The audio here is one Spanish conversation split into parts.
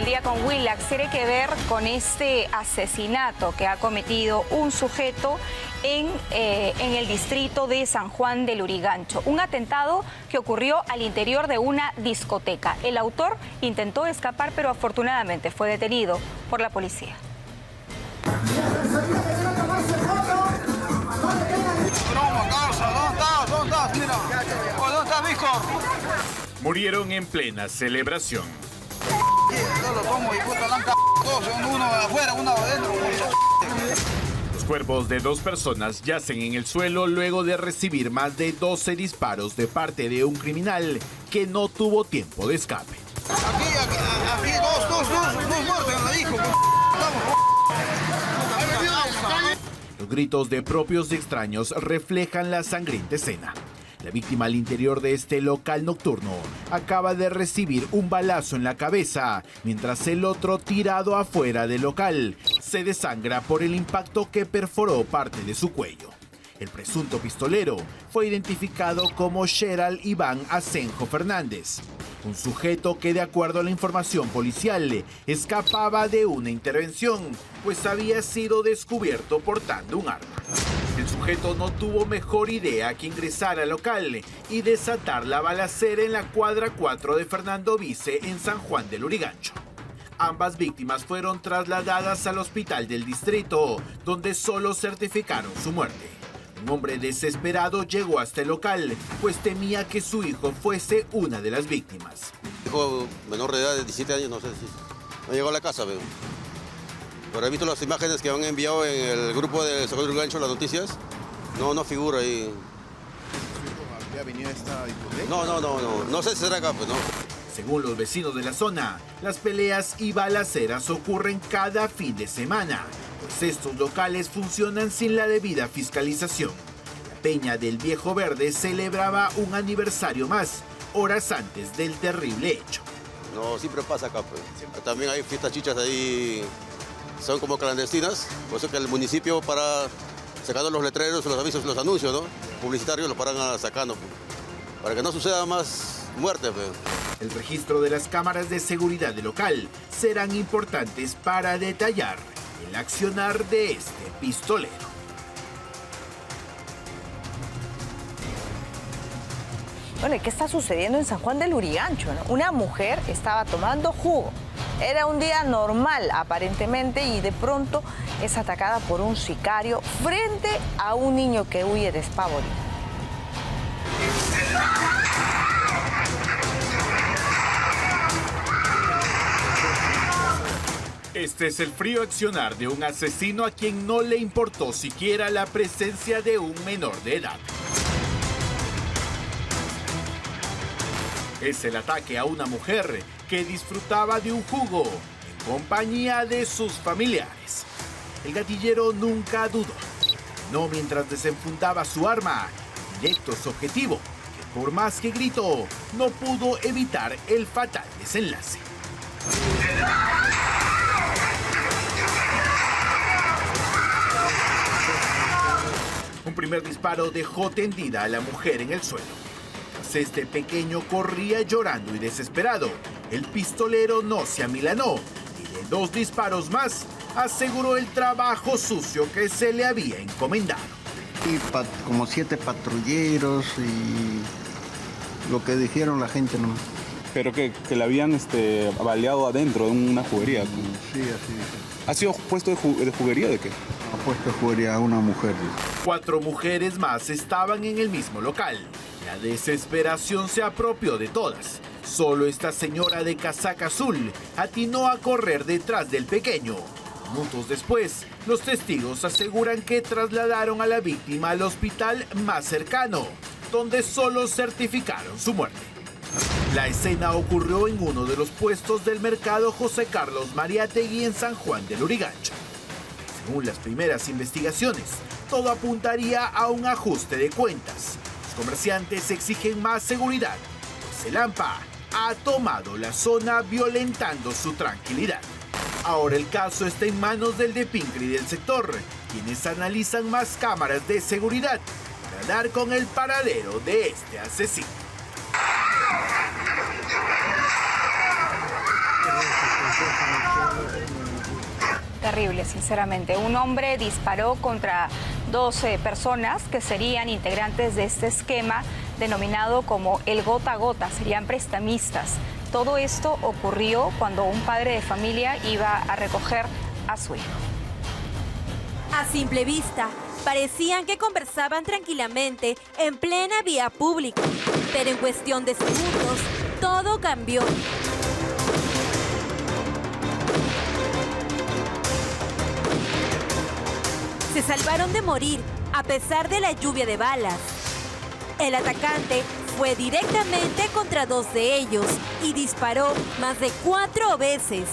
día con Willax tiene que ver con este asesinato que ha cometido un sujeto en el distrito de San Juan del Lurigancho. Un atentado que ocurrió al interior de una discoteca. El autor intentó escapar, pero afortunadamente fue detenido por la policía. Murieron en plena celebración. Los cuerpos de dos personas yacen en el suelo luego de recibir más de 12 disparos de parte de un criminal que no tuvo tiempo de escape. Aquí, dos muertos, hijo. Los gritos de propios y extraños reflejan la sangrienta escena. La víctima al interior de este local nocturno acaba de recibir un balazo en la cabeza, mientras el otro, tirado afuera del local, se desangra por el impacto que perforó parte de su cuello. El presunto pistolero fue identificado como Sheral Iván Asenjo Fernández, un sujeto que, de acuerdo a la información policial, escapaba de una intervención, pues había sido descubierto portando un arma. El sujeto no tuvo mejor idea que ingresar al local y desatar la balacera en la cuadra 4 de Fernando Vice en San Juan del Lurigancho. Ambas víctimas fueron trasladadas al hospital del distrito, donde solo certificaron su muerte. Un hombre desesperado llegó hasta el local, pues temía que su hijo fuese una de las víctimas. Hijo menor de edad de 17 años, no sé si no llegó a la casa, pero he visto las imágenes que han enviado en el grupo de San Juan del Lurigancho, las noticias. No figura ahí. ¿Había venido esta discoteca? No sé si será acá, pues no. Según los vecinos de la zona, las peleas y balaceras ocurren cada fin de semana, pues estos locales funcionan sin la debida fiscalización. La Peña del Viejo Verde celebraba un aniversario más, horas antes del terrible hecho. No, siempre pasa acá, pues. También hay fiestas chichas ahí, son como clandestinas, por eso que el municipio para sacando los letreros, los avisos, los anuncios, ¿no? Publicitarios, los paran sacando, pues, para que no suceda más muertes, pues. El registro de las cámaras de seguridad del local serán importantes para detallar el accionar de este pistolero. Bueno, ¿y qué está sucediendo en San Juan del Lurigancho, no? Una mujer estaba tomando jugo. Era un día normal, aparentemente, y de pronto es atacada por un sicario frente a un niño que huye despavorido. Este es el frío accionar de un asesino a quien no le importó siquiera la presencia de un menor de edad. Es el ataque a una mujer que disfrutaba de un jugo en compañía de sus familiares. El gatillero nunca dudó, no mientras desenfundaba su arma, directo a su objetivo, que por más que gritó, no pudo evitar el fatal desenlace. Un primer disparo dejó tendida a la mujer en el suelo. Mientras este pequeño corría llorando y desesperado, el pistolero no se amilanó y de 2 disparos más aseguró el trabajo sucio que se le había encomendado. Y como 7 patrulleros y lo que dijeron la gente no. Pero que la habían baleado adentro de una juguería. Sí, así. ¿Ha sido puesto de juguería de qué? Ha puesto juguería a una mujer. 4 mujeres más estaban en el mismo local. La desesperación se apropió de todas. Solo esta señora de casaca azul atinó a correr detrás del pequeño. Minutos después, los testigos aseguran que trasladaron a la víctima al hospital más cercano, donde solo certificaron su muerte. La escena ocurrió en uno de los puestos del mercado José Carlos Mariátegui en San Juan del Lurigancho. Según las primeras investigaciones, todo apuntaría a un ajuste de cuentas. Los comerciantes exigen más seguridad, pues el AMPA ha tomado la zona violentando su tranquilidad. Ahora el caso está en manos del DEPINCRI del sector, quienes analizan más cámaras de seguridad para dar con el paradero de este asesino. Terrible, sinceramente. Un hombre disparó contra 12 personas que serían integrantes de este esquema denominado como el gota a gota, serían prestamistas. Todo esto ocurrió cuando un padre de familia iba a recoger a su hijo. A simple vista, parecían que conversaban tranquilamente en plena vía pública, pero en cuestión de segundos, todo cambió. Se salvaron de morir a pesar de la lluvia de balas. El atacante fue directamente contra 2 de ellos y disparó más de 4 veces.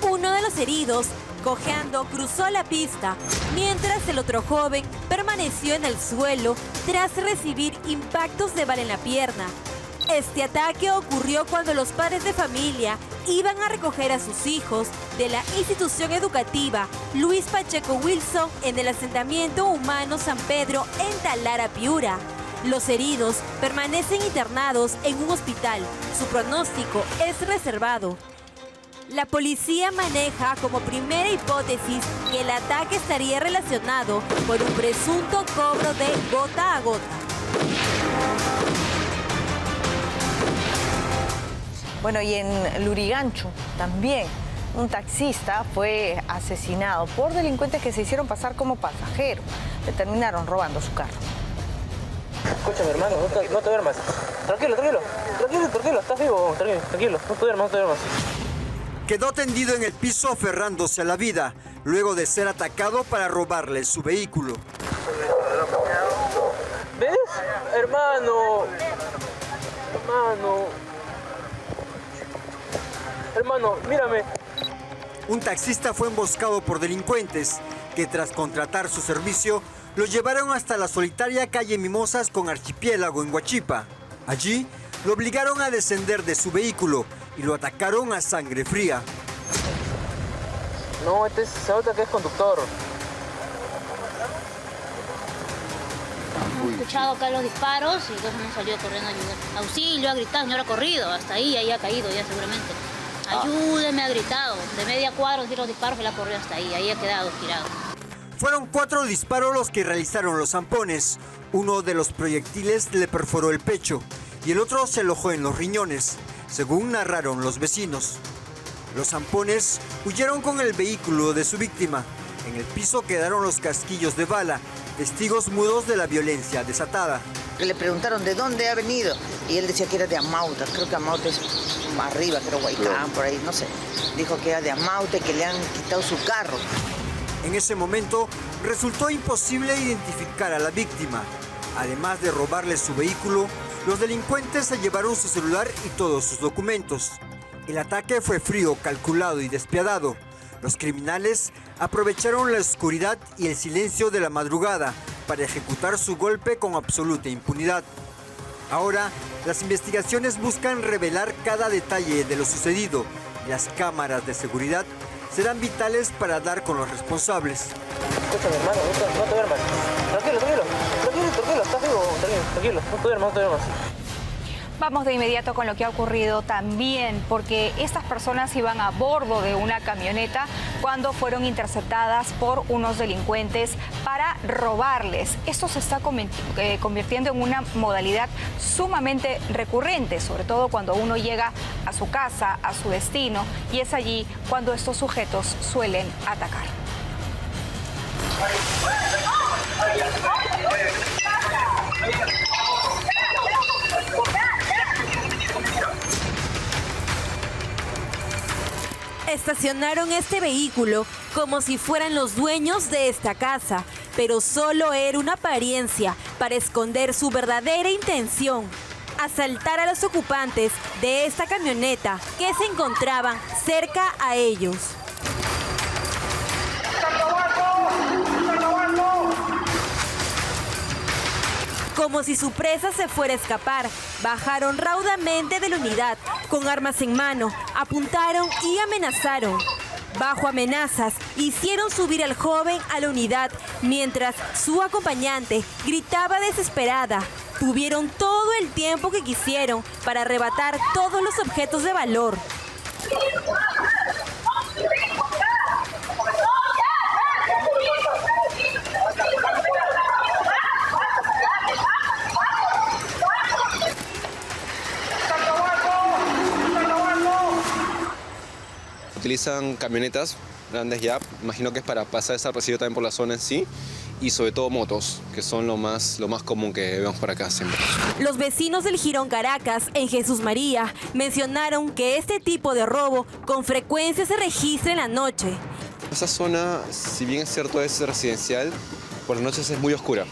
Uno de los heridos, cojeando, cruzó la pista, mientras el otro joven permaneció en el suelo tras recibir impactos de bala en la pierna. Este ataque ocurrió cuando los padres de familia iban a recoger a sus hijos de la institución educativa Luis Pacheco Wilson en el asentamiento humano San Pedro en Talara, Piura. Los heridos permanecen internados en un hospital. Su pronóstico es reservado. La policía maneja como primera hipótesis que el ataque estaría relacionado con un presunto cobro de gota a gota. Bueno, y en Lurigancho también un taxista fue asesinado por delincuentes que se hicieron pasar como pasajeros. Le terminaron robando su carro. Escúchame, hermano, no te duermas. Tranquilo, estás vivo, tranquilo, no te duermas. Quedó tendido en el piso aferrándose a la vida, luego de ser atacado para robarle su vehículo. ¿Ves? Hermano, mírame. Un taxista fue emboscado por delincuentes que tras contratar su servicio lo llevaron hasta la solitaria calle Mimosas con Archipiélago en Huachipa. Allí lo obligaron a descender de su vehículo y lo atacaron a sangre fría. No, se nota que es conductor. Hemos escuchado acá los disparos y entonces hemos salido corriendo a ayudar. Auxilio, ha gritado, señor ha corrido, hasta ahí ha caído ya seguramente. Ayúdeme, ha gritado. De media cuadra, los disparos, él ha corrido hasta ahí ha quedado tirado. Fueron 4 disparos los que realizaron los zampones. Uno de los proyectiles le perforó el pecho y el otro se alojó en los riñones, según narraron los vecinos. Los zampones huyeron con el vehículo de su víctima. En el piso quedaron los casquillos de bala, testigos mudos de la violencia desatada. Le preguntaron de dónde ha venido y él decía que era de Amauta. Creo que Amauta es más arriba, creo Huaycán, por ahí, no sé. Dijo que era de Amauta y que le han quitado su carro. En ese momento resultó imposible identificar a la víctima. Además de robarle su vehículo, los delincuentes se llevaron su celular y todos sus documentos. El ataque fue frío, calculado y despiadado. Los criminales aprovecharon la oscuridad y el silencio de la madrugada para ejecutar su golpe con absoluta impunidad. Ahora, las investigaciones buscan revelar cada detalle de lo sucedido y las cámaras de seguridad serán vitales para dar con los responsables. Escúchame, hermano, no te duermas. Tranquilo, estás vivo, tranquilo, no te duermas. Vamos de inmediato con lo que ha ocurrido también, porque estas personas iban a bordo de una camioneta cuando fueron interceptadas por unos delincuentes para robarles. Esto se está convirtiendo en una modalidad sumamente recurrente, sobre todo cuando uno llega a su casa, a su destino, y es allí cuando estos sujetos suelen atacar. Estacionaron este vehículo como si fueran los dueños de esta casa, pero solo era una apariencia para esconder su verdadera intención: asaltar a los ocupantes de esta camioneta que se encontraban cerca a ellos. Como si su presa se fuera a escapar, bajaron raudamente de la unidad, con armas en mano, apuntaron y amenazaron. Bajo amenazas, hicieron subir al joven a la unidad, mientras su acompañante gritaba desesperada. Tuvieron todo el tiempo que quisieron para arrebatar todos los objetos de valor. utilizan camionetas grandes ya, imagino que es para pasar desapercibido también por la zona en sí, y sobre todo motos, que son lo más común que vemos por acá siempre. Los vecinos del Jirón Caracas, en Jesús María, mencionaron que este tipo de robo con frecuencia se registra en la noche. Esa zona, si bien es cierto es residencial, por las noches es muy oscura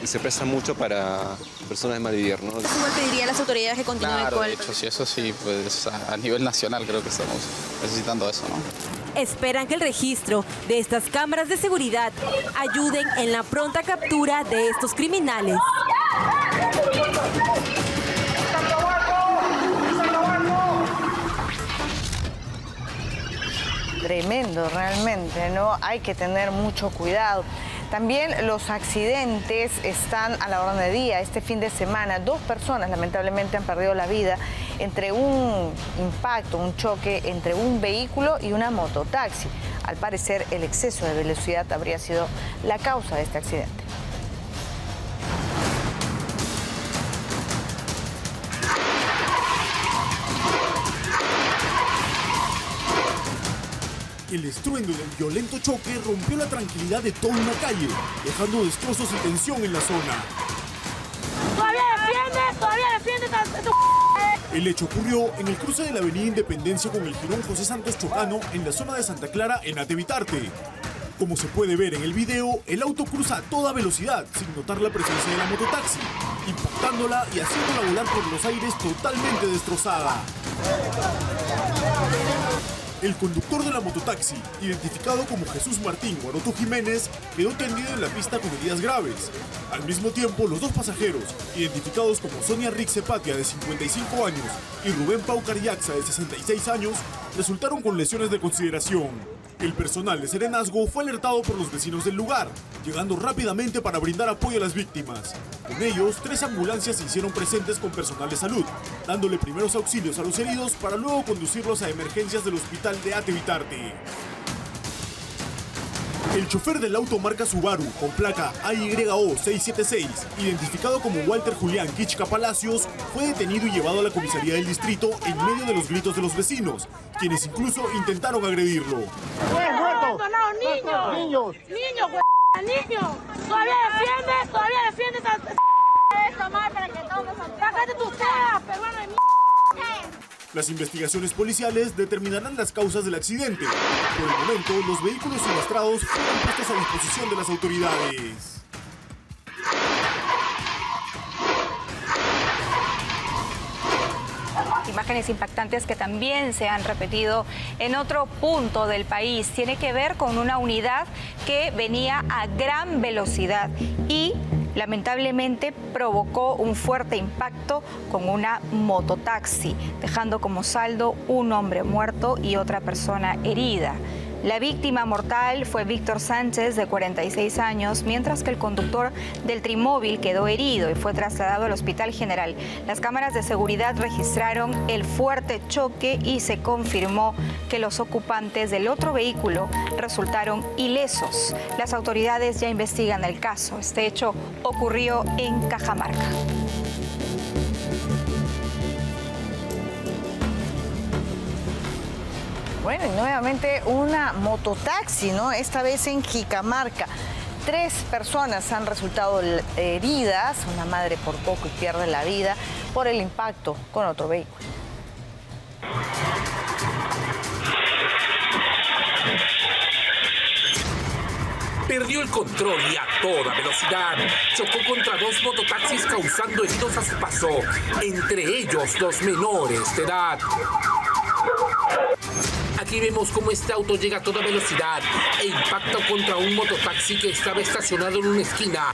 y se presta mucho para personas de mal vivir, ¿no? ¿Cómo pediría a las autoridades que continúen con de hecho, sí, eso sí, pues a nivel nacional creo que estamos necesitando eso, ¿no? Esperan que el registro de estas cámaras de seguridad ayuden en la pronta captura de estos criminales. Tremendo, realmente, ¿no? Hay que tener mucho cuidado. También los accidentes están a la orden de día. Este fin de semana, 2 personas lamentablemente han perdido la vida entre un impacto, un choque entre un vehículo y una mototaxi. Al parecer, el exceso de velocidad habría sido la causa de este accidente. El estruendo del violento choque rompió la tranquilidad de toda una calle, dejando destrozos y tensión en la zona. ¡Todavía defiende! El hecho ocurrió en el cruce de la avenida Independencia con el jirón José Santos Chocano en la zona de Santa Clara, en Atevitarte. Como se puede ver en el video, el auto cruza a toda velocidad, sin notar la presencia de la mototaxi, impactándola y haciéndola volar por los aires totalmente destrozada. El conductor de la mototaxi, identificado como Jesús Martín Guaroto Jiménez, quedó tendido en la pista con heridas graves. Al mismo tiempo, los 2 pasajeros, identificados como Sonia Rixe Patia, de 55 años, y Rubén Pau Cariaxa, de 66 años, resultaron con lesiones de consideración. El personal de Serenazgo fue alertado por los vecinos del lugar, llegando rápidamente para brindar apoyo a las víctimas. Con ellos, 3 ambulancias se hicieron presentes con personal de salud, dándole primeros auxilios a los heridos para luego conducirlos a emergencias del hospital de Atevitarte. El chofer del auto marca Subaru, con placa AYO 676, identificado como Walter Julián Kichka Palacios, fue detenido y llevado a la comisaría del distrito en medio de los gritos de los vecinos, quienes incluso intentaron agredirlo. ¡Niños! ¡Todavía defiende esta madre para que todos ¡sácate tus teas, peruano de mierda! Las investigaciones policiales determinarán las causas del accidente. Por el momento, los vehículos siniestrados fueron puestos a disposición de las autoridades. Imágenes impactantes que también se han repetido en otro punto del país. Tiene que ver con una unidad que venía a gran velocidad y lamentablemente provocó un fuerte impacto con una mototaxi, dejando como saldo un hombre muerto y otra persona herida. La víctima mortal fue Víctor Sánchez, de 46 años, mientras que el conductor del trimóvil quedó herido y fue trasladado al Hospital General. Las cámaras de seguridad registraron el fuerte choque y se confirmó que los ocupantes del otro vehículo resultaron ilesos. Las autoridades ya investigan el caso. Este hecho ocurrió en Cajamarca. Bueno, y nuevamente una mototaxi, ¿no? Esta vez en Jicamarca. 3 personas han resultado heridas. Una madre por poco y pierde la vida por el impacto con otro vehículo. Perdió el control y a toda velocidad chocó contra 2 mototaxis, causando heridos a su paso, entre ellos 2 menores de edad. Aquí vemos cómo este auto llega a toda velocidad e impacta contra un mototaxi que estaba estacionado en una esquina.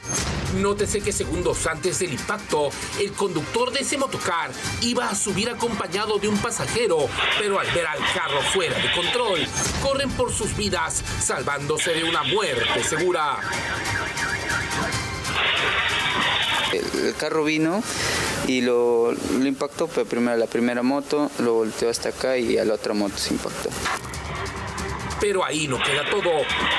Nótese que segundos antes del impacto, el conductor de ese motocar iba a subir acompañado de un pasajero, pero al ver al carro fuera de control, corren por sus vidas, salvándose de una muerte segura. El carro vino y lo impactó, pero primero a la primera moto, lo volteó hasta acá y a la otra moto se impactó. Pero ahí no queda todo,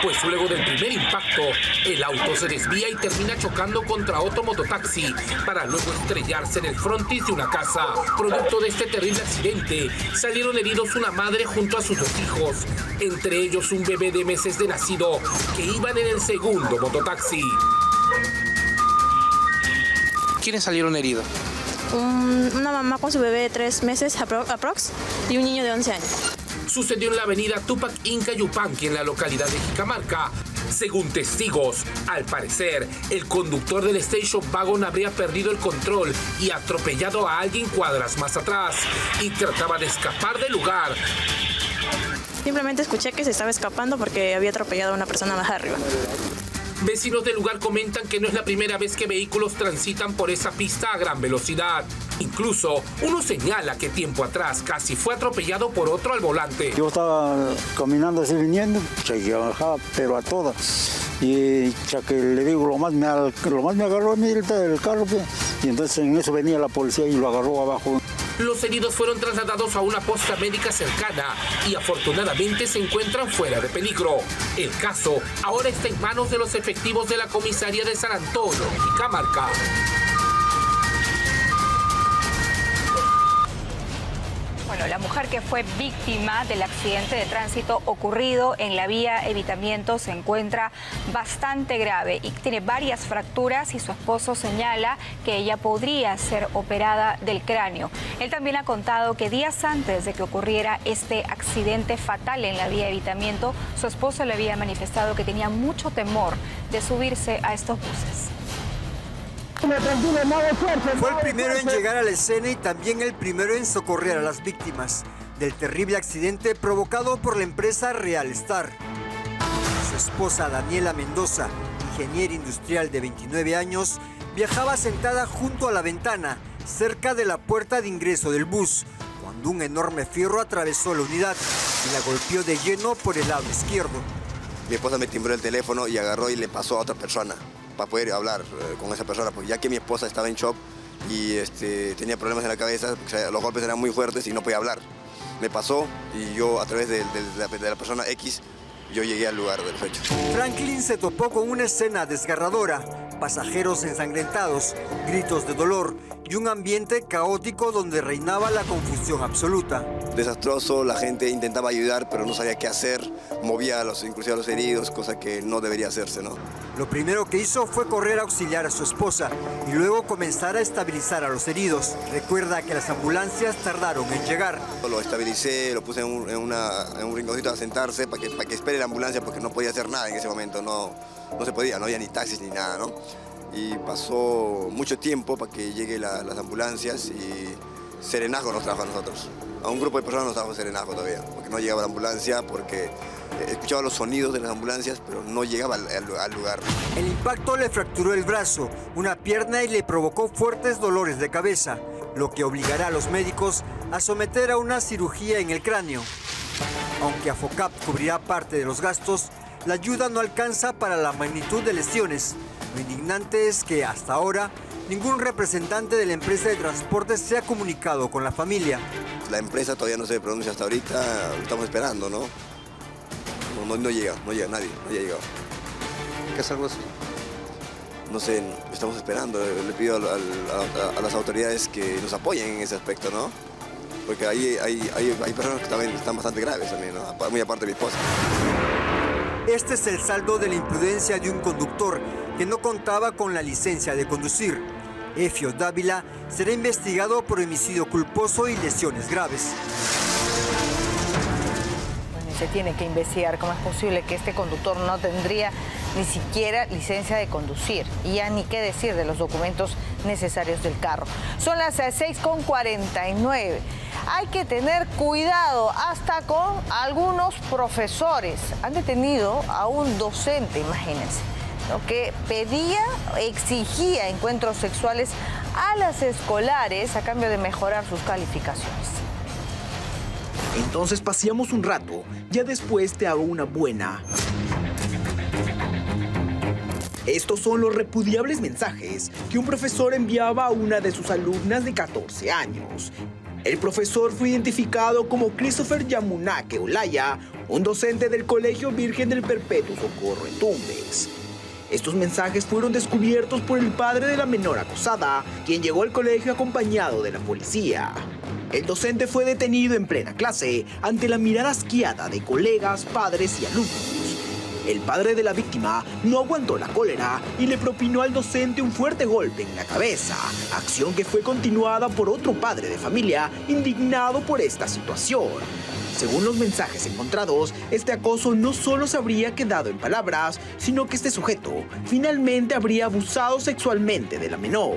pues luego del primer impacto, el auto se desvía y termina chocando contra otro mototaxi para luego estrellarse en el frontis de una casa. Producto de este terrible accidente, salieron heridos una madre junto a sus 2 hijos, entre ellos un bebé de meses de nacido que iban en el segundo mototaxi. ¿Quiénes salieron heridos? Una mamá con su bebé de 3 meses aprox y un niño de 11 años. Sucedió en la avenida Tupac Inca Yupanqui, en la localidad de Jicamarca. Según testigos, al parecer, el conductor del Station Wagon habría perdido el control y atropellado a alguien cuadras más atrás y trataba de escapar del lugar. Simplemente escuché que se estaba escapando porque había atropellado a una persona más arriba. Vecinos del lugar comentan que no es la primera vez que vehículos transitan por esa pista a gran velocidad. Incluso, uno señala que tiempo atrás casi fue atropellado por otro al volante. Yo estaba caminando así viniendo, que bajaba pero a toda. Y ya que le digo, lo más me agarró a mí el carro, y entonces en eso venía la policía y lo agarró abajo. Los heridos fueron trasladados a una posta médica cercana y afortunadamente se encuentran fuera de peligro. El caso ahora está en manos de los efectivos de la comisaría de San Antonio, Jicamarca. Bueno, la mujer que fue víctima del accidente de tránsito ocurrido en la vía Evitamiento se encuentra bastante grave y tiene varias fracturas y su esposo señala que ella podría ser operada del cráneo. Él también ha contado que días antes de que ocurriera este accidente fatal en la vía Evitamiento, su esposo le había manifestado que tenía mucho temor de subirse a estos buses. Fue el primero en llegar a la escena y también el primero en socorrer a las víctimas del terrible accidente provocado por la empresa Real Star. Su esposa Daniela Mendoza, ingeniera industrial de 29 años, viajaba sentada junto a la ventana, cerca de la puerta de ingreso del bus, cuando un enorme fierro atravesó la unidad y la golpeó de lleno por el lado izquierdo. Mi esposa me timbró el teléfono y agarró y le pasó a otra persona para poder hablar con esa persona, porque ya que mi esposa estaba en shock y tenía problemas en la cabeza, los golpes eran muy fuertes y no podía hablar. Me pasó y yo a través de la persona X, yo llegué al lugar del hecho. Franklin se topó con una escena desgarradora, pasajeros ensangrentados, gritos de dolor y un ambiente caótico donde reinaba la confusión absoluta. Desastroso, la gente intentaba ayudar pero no sabía qué hacer, movía inclusive a los heridos, cosa que no debería hacerse, ¿no? Lo primero que hizo fue correr a auxiliar a su esposa y luego comenzar a estabilizar a los heridos. Recuerda que las ambulancias tardaron en llegar. Lo estabilicé, lo puse en un rinconcito a sentarse para que espere la ambulancia porque no podía hacer nada en ese momento, no se podía, no había ni taxis ni nada, ¿no? Y pasó mucho tiempo para que lleguen las ambulancias y serenazgo nos trajo a nosotros. A un grupo de personas nos trajo serenazgo todavía, porque no llegaba la ambulancia, porque escuchaba los sonidos de las ambulancias, pero no llegaba al lugar. El impacto le fracturó el brazo, una pierna y le provocó fuertes dolores de cabeza, lo que obligará a los médicos a someter a una cirugía en el cráneo. Aunque AFOCAP cubrirá parte de los gastos, la ayuda no alcanza para la magnitud de lesiones. Lo indignante es que hasta ahora ningún representante de la empresa de transporte se ha comunicado con la familia. La empresa todavía no se pronuncia hasta ahorita, estamos esperando, ¿no? No llega nadie, no ha llegado. ¿Qué es algo así? No sé, estamos esperando, le pido a las autoridades que nos apoyen en ese aspecto, ¿no? Porque hay personas que también están bastante graves también, ¿no? Muy aparte de mi esposa. Este es el saldo de la imprudencia de un conductor que no contaba con la licencia de conducir. Efio Dávila será investigado por homicidio culposo y lesiones graves. Bueno, se tiene que investigar cómo es posible que este conductor no tendría ni siquiera licencia de conducir. Y ya ni qué decir de los documentos necesarios del carro. Son las 6:49. Hay que tener cuidado hasta con algunos profesores. Han detenido a un docente, imagínense, ¿no?, que exigía encuentros sexuales a las escolares a cambio de mejorar sus calificaciones. Entonces paseamos un rato, ya después te hago una buena. Estos son los repudiables mensajes que un profesor enviaba a una de sus alumnas de 14 años. El profesor fue identificado como Christopher Yamunake Olaya, un docente del Colegio Virgen del Perpetuo Socorro en Tumbes. Estos mensajes fueron descubiertos por el padre de la menor acosada, quien llegó al colegio acompañado de la policía. El docente fue detenido en plena clase ante la mirada asqueada de colegas, padres y alumnos. El padre de la víctima no aguantó la cólera y le propinó al docente un fuerte golpe en la cabeza, acción que fue continuada por otro padre de familia indignado por esta situación. Según los mensajes encontrados, este acoso no solo se habría quedado en palabras, sino que este sujeto finalmente habría abusado sexualmente de la menor.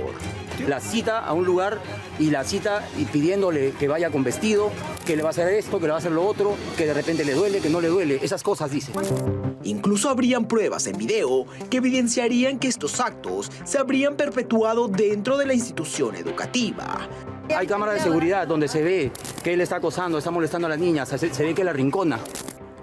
La cita a un lugar y la cita y pidiéndole que vaya con vestido, que le va a hacer esto, que le va a hacer lo otro, que de repente le duele, que no le duele, esas cosas dice. Incluso habrían pruebas en video que evidenciarían que estos actos se habrían perpetuado dentro de la institución educativa. Hay cámaras de seguridad donde se ve que él está acosando, está molestando a las niñas, se ve que la rincona.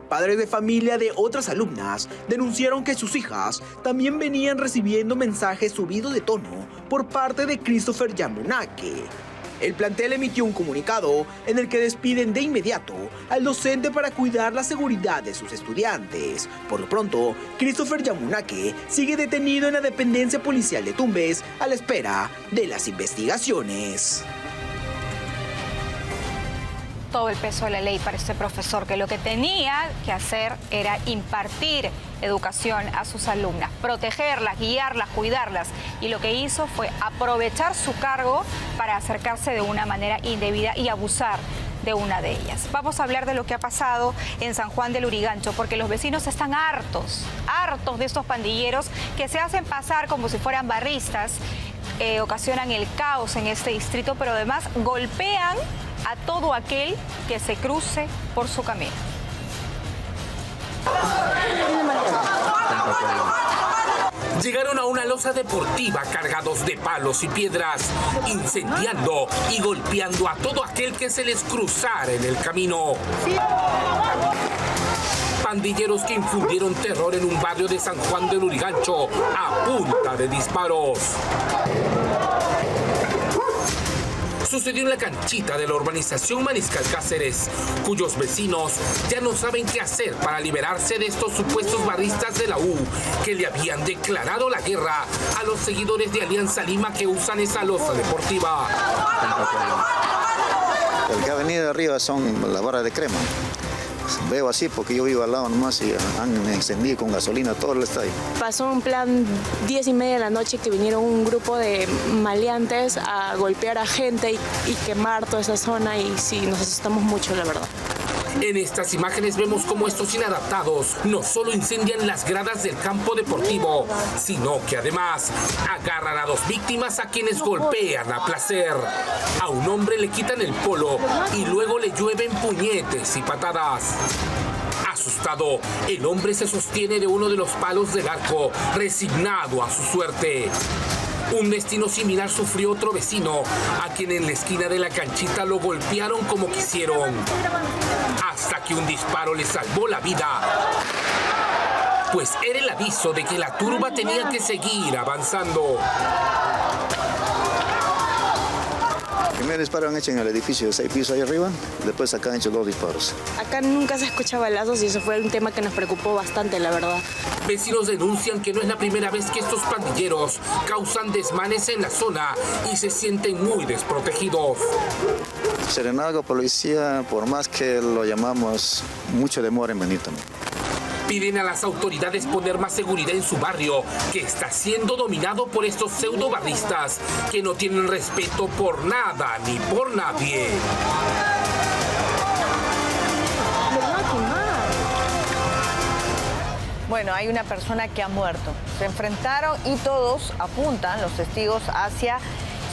Padres de familia de otras alumnas denunciaron que sus hijas también venían recibiendo mensajes subidos de tono por parte de Christopher Yamunake. El plantel emitió un comunicado en el que despiden de inmediato al docente para cuidar la seguridad de sus estudiantes. Por lo pronto, Christopher Yamunake sigue detenido en la dependencia policial de Tumbes a la espera de las investigaciones. Todo el peso de la ley para este profesor, que lo que tenía que hacer era impartir educación a sus alumnas, protegerlas, guiarlas, cuidarlas, y lo que hizo fue aprovechar su cargo para acercarse de una manera indebida y abusar de una de ellas. Vamos a hablar de lo que ha pasado en San Juan del Lurigancho, porque los vecinos están hartos de estos pandilleros que se hacen pasar como si fueran barristas, ocasionan el caos en este distrito, pero además golpean a todo aquel que se cruce por su camino. Llegaron a una losa deportiva cargados de palos y piedras, incendiando y golpeando a todo aquel que se les cruzara en el camino. Pandilleros que infundieron terror en un barrio de San Juan del Lurigancho a punta de disparos. Sucedió en la canchita de la urbanización Mariscal Cáceres, cuyos vecinos ya no saben qué hacer para liberarse de estos supuestos barristas de la U que le habían declarado la guerra a los seguidores de Alianza Lima que usan esa losa deportiva. El que ha venido de arriba son las barras de crema. Veo así porque yo vivo al lado nomás y han encendido con gasolina todo el estadio. Pasó un plan 10:30 de la noche que vinieron un grupo de maleantes a golpear a gente y quemar toda esa zona, y sí, nos asustamos mucho, la verdad. En estas imágenes vemos cómo estos inadaptados no solo incendian las gradas del campo deportivo, sino que además agarran a dos víctimas a quienes golpean a placer. A un hombre le quitan el polo y luego le llueven puñetes y patadas. Asustado, el hombre se sostiene de uno de los palos del arco, resignado a su suerte. Un destino similar sufrió otro vecino, a quien en la esquina de la canchita lo golpearon como quisieron, hasta que un disparo le salvó la vida, pues era el aviso de que la turba tenía que seguir avanzando. El primer disparo han hecho en el edificio de 6 pisos ahí arriba, después acá han hecho 2 disparos. Acá nunca se escucha balazos y eso fue un tema que nos preocupó bastante, la verdad. Vecinos denuncian que no es la primera vez que estos pandilleros causan desmanes en la zona y se sienten muy desprotegidos. Serenazgo, policía, por más que lo llamamos, mucho demora en venir también. Piden a las autoridades poner más seguridad en su barrio, que está siendo dominado por estos pseudo-barristas que no tienen respeto por nada ni por nadie. Bueno, hay una persona que ha muerto. Se enfrentaron y todos apuntan, los testigos, hacia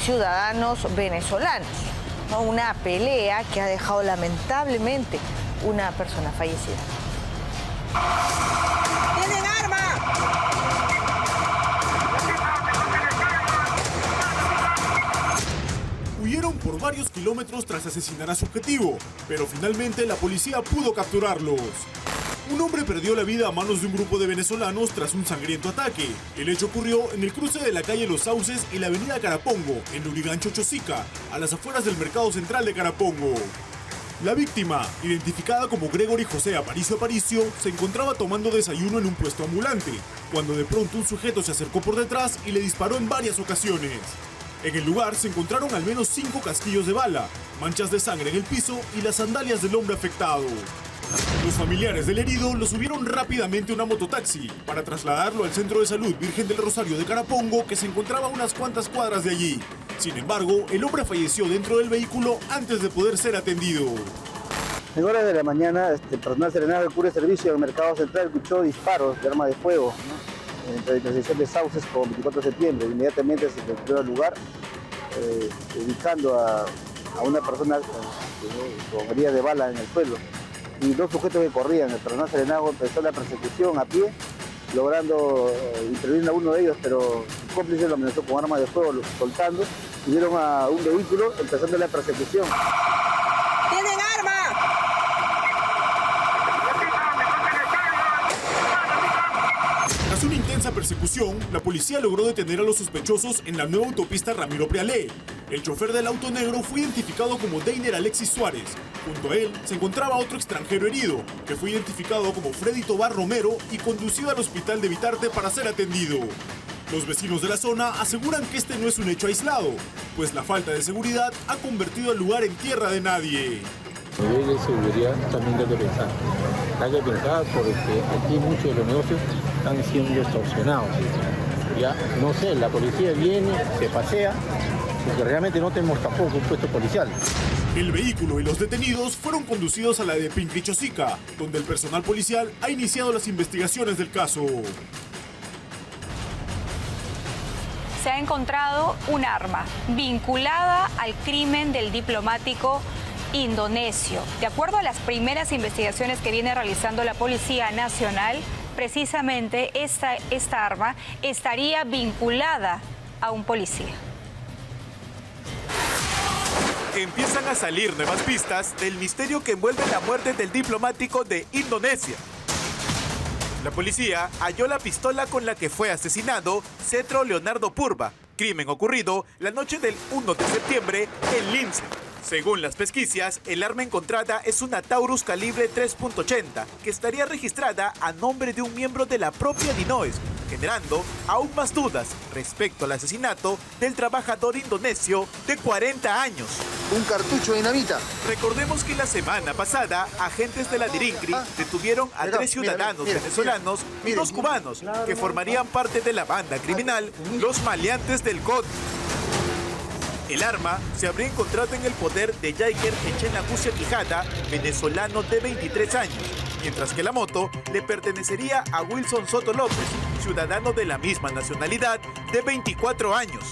ciudadanos venezolanos. ¿No? Una pelea que ha dejado lamentablemente una persona fallecida. ¡Tienen arma! Huyeron por varios kilómetros tras asesinar a su objetivo, pero finalmente la policía pudo capturarlos. Un hombre perdió la vida a manos de un grupo de venezolanos tras un sangriento ataque. El hecho ocurrió en el cruce de la calle Los Sauces y la avenida Carapongo, en Lurigancho, Chosica, a las afueras del mercado central de Carapongo. La víctima, identificada como Gregory José Aparicio, se encontraba tomando desayuno en un puesto ambulante, cuando de pronto un sujeto se acercó por detrás y le disparó en varias ocasiones. En el lugar se encontraron al menos 5 casquillos de bala, manchas de sangre en el piso y las sandalias del hombre afectado. Los familiares del herido lo subieron rápidamente a una mototaxi para trasladarlo al Centro de Salud Virgen del Rosario de Carapongo, que se encontraba a unas cuantas cuadras de allí. Sin embargo, el hombre falleció dentro del vehículo antes de poder ser atendido. En horas de la mañana, personal serenado del Cura de Servicio del Mercado Central escuchó disparos de arma de fuego, ¿no?, entre la intersección de Sauces con 24 de septiembre. Inmediatamente se retiró al lugar, ubicando a una persona con heridas de bala en el suelo. Y 2 sujetos que corrían. El personal serenado empezó la persecución a pie, logrando intervenir a uno de ellos, pero su cómplice lo amenazó con arma de fuego, soltando, y vieron a un vehículo empezando la persecución. ¡Tienen arma! Tras una intensa persecución, la policía logró detener a los sospechosos en la nueva autopista Ramiro Prealé. El chofer del auto negro fue identificado como Deiner Alexis Suárez. Junto a él se encontraba otro extranjero herido, que fue identificado como Freddy Tobar Romero y conducido al hospital de Vitarte para ser atendido. Los vecinos de la zona aseguran que este no es un hecho aislado, pues la falta de seguridad ha convertido al lugar en tierra de nadie. A nivel de seguridad también hay que pensar. Hay que pensar porque aquí muchos de los negocios están siendo extorsionados. Ya, no sé, la policía viene, se pasea, porque realmente no tenemos tampoco un puesto policial. El vehículo y los detenidos fueron conducidos a la de Pincri, Chosica, donde el personal policial ha iniciado las investigaciones del caso. Se ha encontrado un arma vinculada al crimen del diplomático indonesio. De acuerdo a las primeras investigaciones que viene realizando la Policía Nacional, precisamente esta arma estaría vinculada a un policía. Empiezan a salir nuevas pistas del misterio que envuelve la muerte del diplomático de Indonesia. La policía halló la pistola con la que fue asesinado Setro Leonardo Purba, crimen ocurrido la noche del 1 de septiembre en Lince. Según las pesquisas, el arma encontrada es una Taurus calibre 3.80 que estaría registrada a nombre de un miembro de la propia Dinoes, generando aún más dudas respecto al asesinato del trabajador indonesio de 40 años. Un cartucho de dinamita. Recordemos que la semana pasada, agentes de la Dirincri detuvieron a 3 ciudadanos venezolanos y 2 cubanos que formarían parte de la banda criminal Los Maleantes del COD. El arma se habría encontrado en el poder de Jaiker Echenagucia Quijada, venezolano de 23 años, mientras que la moto le pertenecería a Wilson Soto López, ciudadano de la misma nacionalidad de 24 años.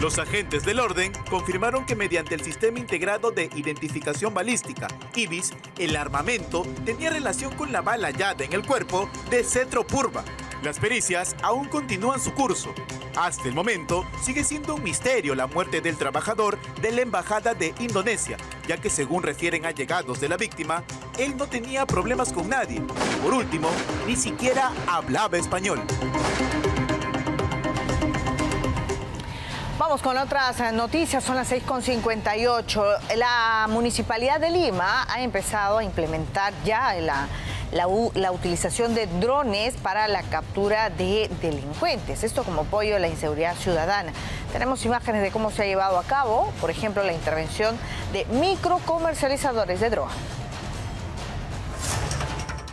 Los agentes del orden confirmaron que mediante el Sistema Integrado de Identificación Balística, IBIS, el armamento tenía relación con la bala hallada en el cuerpo de Setro Purba. Las pericias aún continúan su curso. Hasta el momento, sigue siendo un misterio la muerte del trabajador de la Embajada de Indonesia, ya que según refieren allegados de la víctima, él no tenía problemas con nadie. Y por último, ni siquiera hablaba español. Vamos con otras noticias, son las 6:58. La Municipalidad de Lima ha empezado a implementar ya la utilización de drones para la captura de delincuentes. Esto como apoyo a la inseguridad ciudadana. Tenemos imágenes de cómo se ha llevado a cabo, por ejemplo, la intervención de microcomercializadores de droga.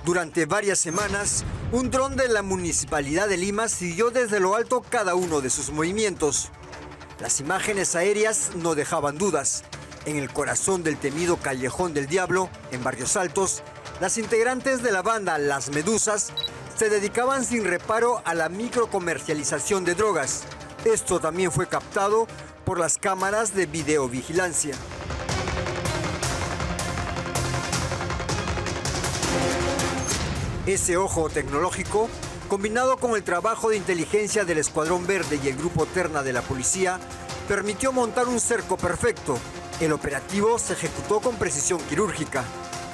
Durante varias semanas, un dron de la Municipalidad de Lima siguió desde lo alto cada uno de sus movimientos. Las imágenes aéreas no dejaban dudas. En el corazón del temido Callejón del Diablo, en Barrios Altos, las integrantes de la banda Las Medusas se dedicaban sin reparo a la microcomercialización de drogas. Esto también fue captado por las cámaras de videovigilancia. Ese ojo tecnológico, combinado con el trabajo de inteligencia del Escuadrón Verde y el Grupo Terna de la policía, permitió montar un cerco perfecto. El operativo se ejecutó con precisión quirúrgica.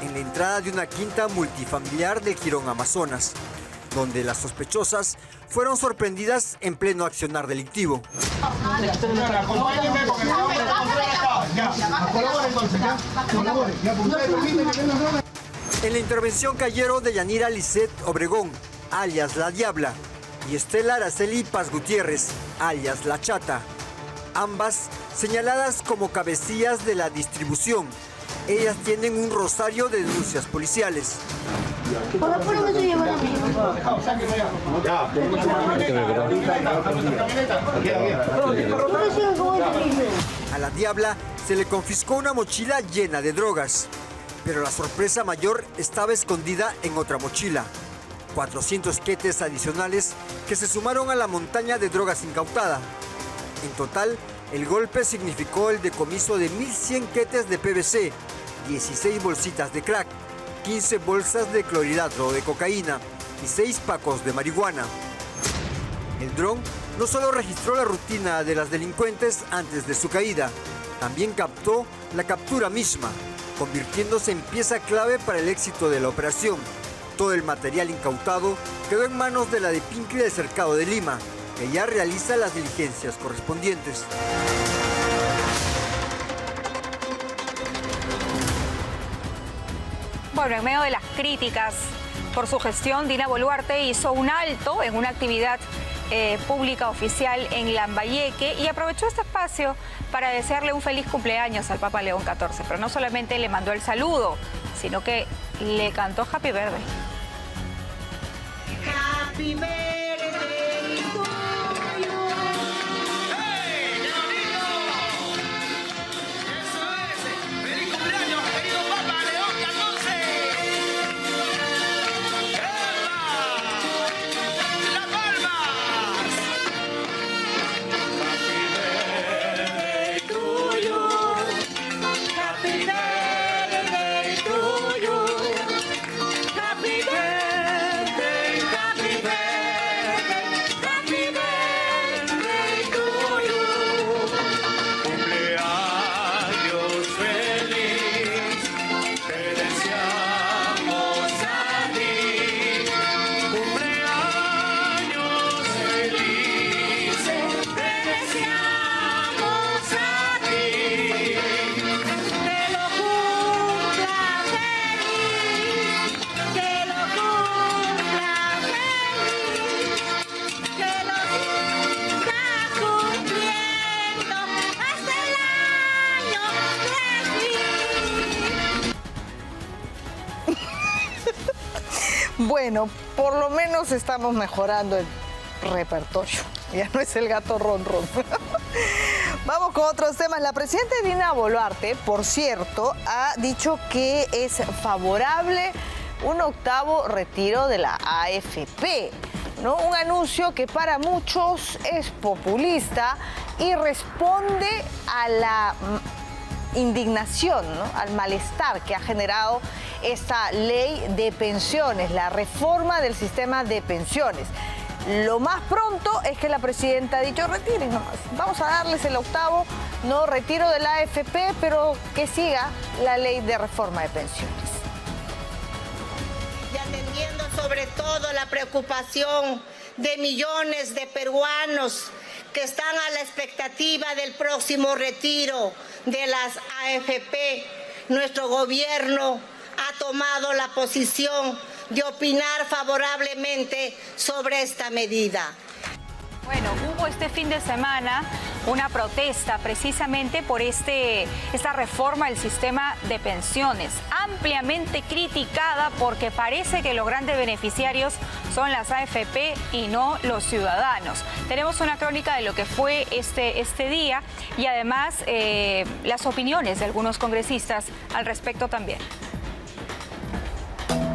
en la entrada de una quinta multifamiliar del Jirón Amazonas, donde las sospechosas fueron sorprendidas en pleno accionar delictivo. En la intervención cayeron de Yanira Lisette Obregón, alias La Diabla, y Estela Araceli Paz Gutiérrez, alias La Chata, ambas señaladas como cabecillas de la distribución. Ellas tienen un rosario de denuncias policiales. A La Diabla se le confiscó una mochila llena de drogas, pero la sorpresa mayor estaba escondida en otra mochila. 400 quetes adicionales que se sumaron a la montaña de drogas incautada. En total, el golpe significó el decomiso de 1.100 quetes de PVC, 16 bolsitas de crack, 15 bolsas de clorhidrato de cocaína y 6 pacos de marihuana. El dron no solo registró la rutina de las delincuentes antes de su caída, también captó la captura misma, convirtiéndose en pieza clave para el éxito de la operación. Todo el material incautado quedó en manos de la de Pincri del Cercado de Lima, que ya realiza las diligencias correspondientes. Bueno, en medio de las críticas por su gestión, Dina Boluarte hizo un alto en una actividad pública oficial en Lambayeque y aprovechó este espacio para desearle un feliz cumpleaños al Papa León XIV. Pero no solamente le mandó el saludo, sino que le cantó Happy Birthday. Happy birthday to you. ¡Hey, qué bonito! ¡Eso es! ¡Feliz cumpleaños, querido Papa León XIV! ¡Eva! ¡La palmas! Happy birthday to you. Happy birthday to you. Happy birthday, happy birthday, happy birthday to you. Cumpleaños feliz, te deseamos a ti. Cumpleaños feliz, te deseamos a ti. Que lo cumpla feliz, que lo cumpla feliz, que lo siga cumpliendo hasta el año 3000. Bueno, por lo menos estamos mejorando el repertorio. Ya no es el gato ron ron. Vamos con otros temas. La presidenta Dina Boluarte, por cierto, ha dicho que es favorable un 8º retiro de la AFP, ¿no? Un anuncio que para muchos es populista y responde a la indignación, ¿no? Al malestar que ha generado esta ley de pensiones, la reforma del sistema de pensiones. Lo más pronto es que la presidenta ha dicho retiren nomás. Vamos a darles el 8º no retiro de la AFP, pero que siga la ley de reforma de pensiones. Y atendiendo sobre todo la preocupación de millones de peruanos que están a la expectativa del próximo retiro de las AFP, nuestro gobierno ha tomado la posición de opinar favorablemente sobre esta medida. Bueno, hubo este fin de semana una protesta precisamente por esta reforma del sistema de pensiones, ampliamente criticada porque parece que los grandes beneficiarios son las AFP y no los ciudadanos. Tenemos una crónica de lo que fue este día y además las opiniones de algunos congresistas al respecto también.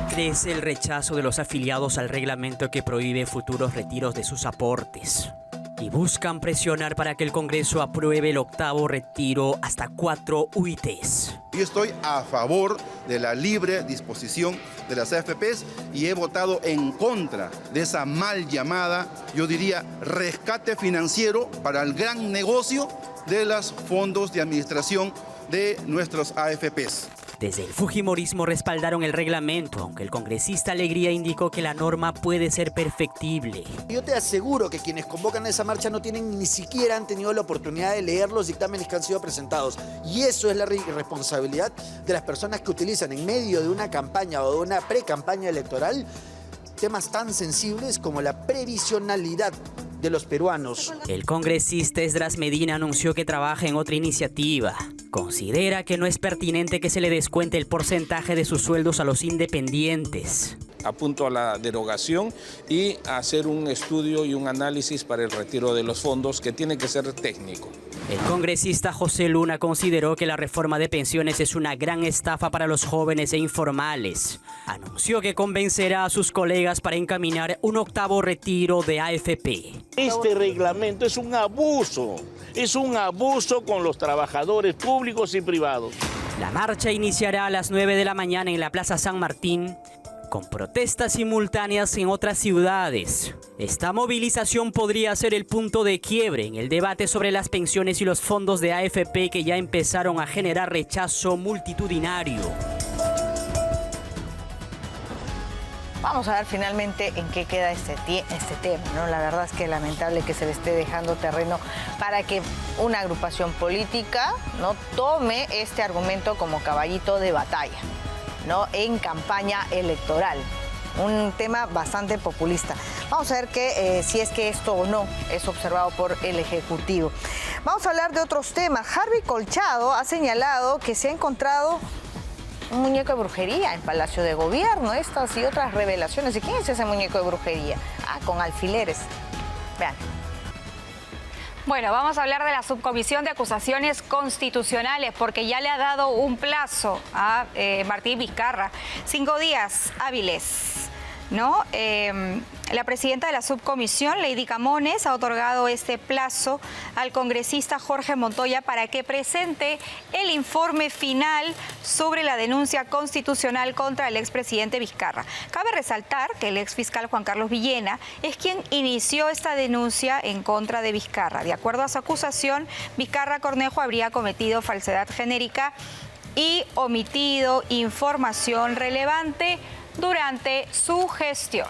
Crece el rechazo de los afiliados al reglamento que prohíbe futuros retiros de sus aportes. Y buscan presionar para que el Congreso apruebe el 8º retiro hasta 4 UITs. Yo estoy a favor de la libre disposición de las AFPs y he votado en contra de esa mal llamada, yo diría, rescate financiero para el gran negocio de los fondos de administración de nuestros AFPs. Desde el fujimorismo respaldaron el reglamento, aunque el congresista Alegría indicó que la norma puede ser perfectible. Yo te aseguro que quienes convocan a esa marcha no tienen ni siquiera han tenido la oportunidad de leer los dictámenes que han sido presentados. Y eso es la responsabilidad de las personas que utilizan en medio de una campaña o de una pre-campaña electoral temas tan sensibles como la previsionalidad de los peruanos. El congresista Esdras Medina anunció que trabaja en otra iniciativa. Considera que no es pertinente que se le descuente el porcentaje de sus sueldos a los independientes. Apunto a la derogación y a hacer un estudio y un análisis para el retiro de los fondos que tiene que ser técnico. El congresista José Luna consideró que la reforma de pensiones es una gran estafa para los jóvenes e informales. Anunció que convencerá a sus colegas para encaminar un octavo retiro de AFP. Este reglamento es un abuso con los trabajadores públicos y privados. La marcha iniciará a las 9 de la mañana en la Plaza San Martín, con protestas simultáneas en otras ciudades. Esta movilización podría ser el punto de quiebre en el debate sobre las pensiones y los fondos de AFP que ya empezaron a generar rechazo multitudinario. Vamos a ver finalmente en qué queda este tema, ¿no? La verdad es que es lamentable que se le esté dejando terreno para que una agrupación política, ¿no?, tome este argumento como caballito de batalla, ¿no?, en campaña electoral. Un tema bastante populista. Vamos a ver si es que esto o no es observado por el Ejecutivo. Vamos a hablar de otros temas. Harvey Colchado ha señalado que se ha encontrado un muñeco de brujería en Palacio de Gobierno. Estas y otras revelaciones. ¿Y quién es ese muñeco de brujería? Ah, con alfileres. Vean. Bueno, vamos a hablar de la Subcomisión de Acusaciones Constitucionales, porque ya le ha dado un plazo a Martín Vizcarra, 5 días hábiles, ¿no? La presidenta de la subcomisión, Lady Camones, ha otorgado este plazo al congresista Jorge Montoya para que presente el informe final sobre la denuncia constitucional contra el expresidente Vizcarra. Cabe resaltar que el exfiscal Juan Carlos Villena es quien inició esta denuncia en contra de Vizcarra. De acuerdo a su acusación, Vizcarra Cornejo habría cometido falsedad genérica y omitido información relevante durante su gestión.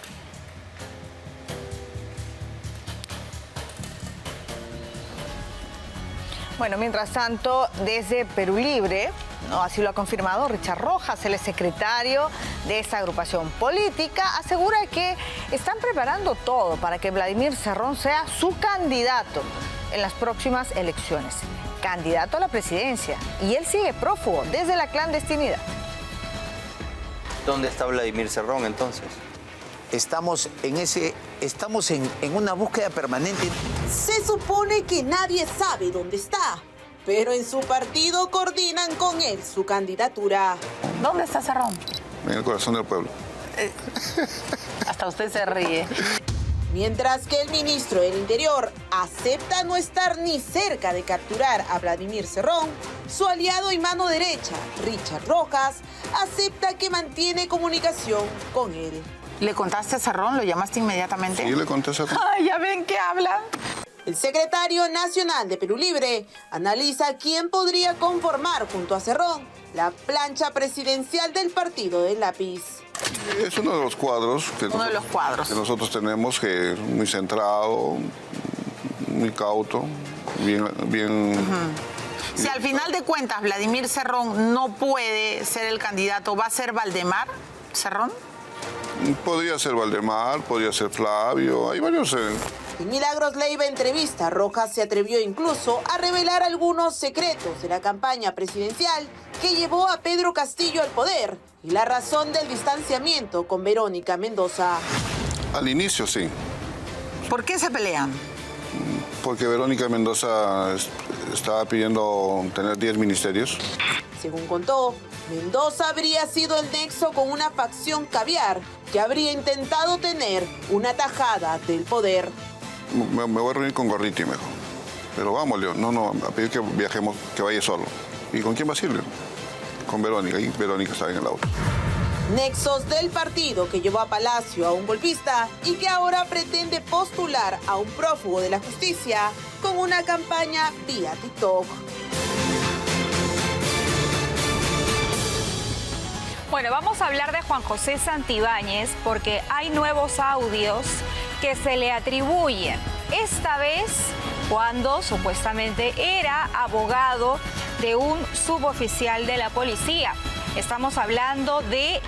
Bueno, mientras tanto, desde Perú Libre, ¿no?, así lo ha confirmado Richard Rojas, el secretario de esta agrupación política, asegura que están preparando todo para que Vladimir Cerrón sea su candidato en las próximas elecciones. Candidato a la presidencia. Y él sigue prófugo desde la clandestinidad. ¿Dónde está Vladimir Cerrón entonces? Estamos en una búsqueda permanente. Se supone que nadie sabe dónde está, pero en su partido coordinan con él su candidatura. ¿Dónde está Cerrón? En el corazón del pueblo. Hasta usted se ríe. Mientras que el ministro del Interior acepta no estar ni cerca de capturar a Vladimir Cerrón, su aliado y mano derecha, Richard Rojas, acepta que mantiene comunicación con él. ¿Le contaste a Cerrón? ¿Lo llamaste inmediatamente? Sí, le conté a Cerrón. Ay, ya ven que habla. El secretario nacional de Perú Libre analiza quién podría conformar junto a Cerrón la plancha presidencial del partido del lápiz. Es uno de los cuadros que nosotros tenemos, que es muy centrado, muy cauto, bien. Si al final de cuentas Vladimir Cerrón no puede ser el candidato, ¿va a ser Valdemar Cerrón? Podría ser Valdemar, podría ser Flavio, hay varios. En Milagros Leiva entrevista, Rojas se atrevió incluso a revelar algunos secretos de la campaña presidencial que llevó a Pedro Castillo al poder y la razón del distanciamiento con Verónica Mendoza. Al inicio sí. ¿Por qué se pelean? Porque Verónica Mendoza estaba pidiendo tener 10 ministerios. Según contó, Mendoza habría sido el nexo con una facción caviar que habría intentado tener una tajada del poder. Me voy a reunir con Gorriti mejor. Pero vamos, León. No, a pedir que viajemos, que vaya solo. ¿Y con quién va a ir, León? Con Verónica. Y Verónica está en el auto. Nexos del partido que llevó a Palacio a un golpista y que ahora pretende postular a un prófugo de la justicia con una campaña vía TikTok. Bueno, vamos a hablar de Juan José Santibáñez porque hay nuevos audios que se le atribuyen. Esta vez cuando supuestamente era abogado de un suboficial de la policía. Estamos hablando de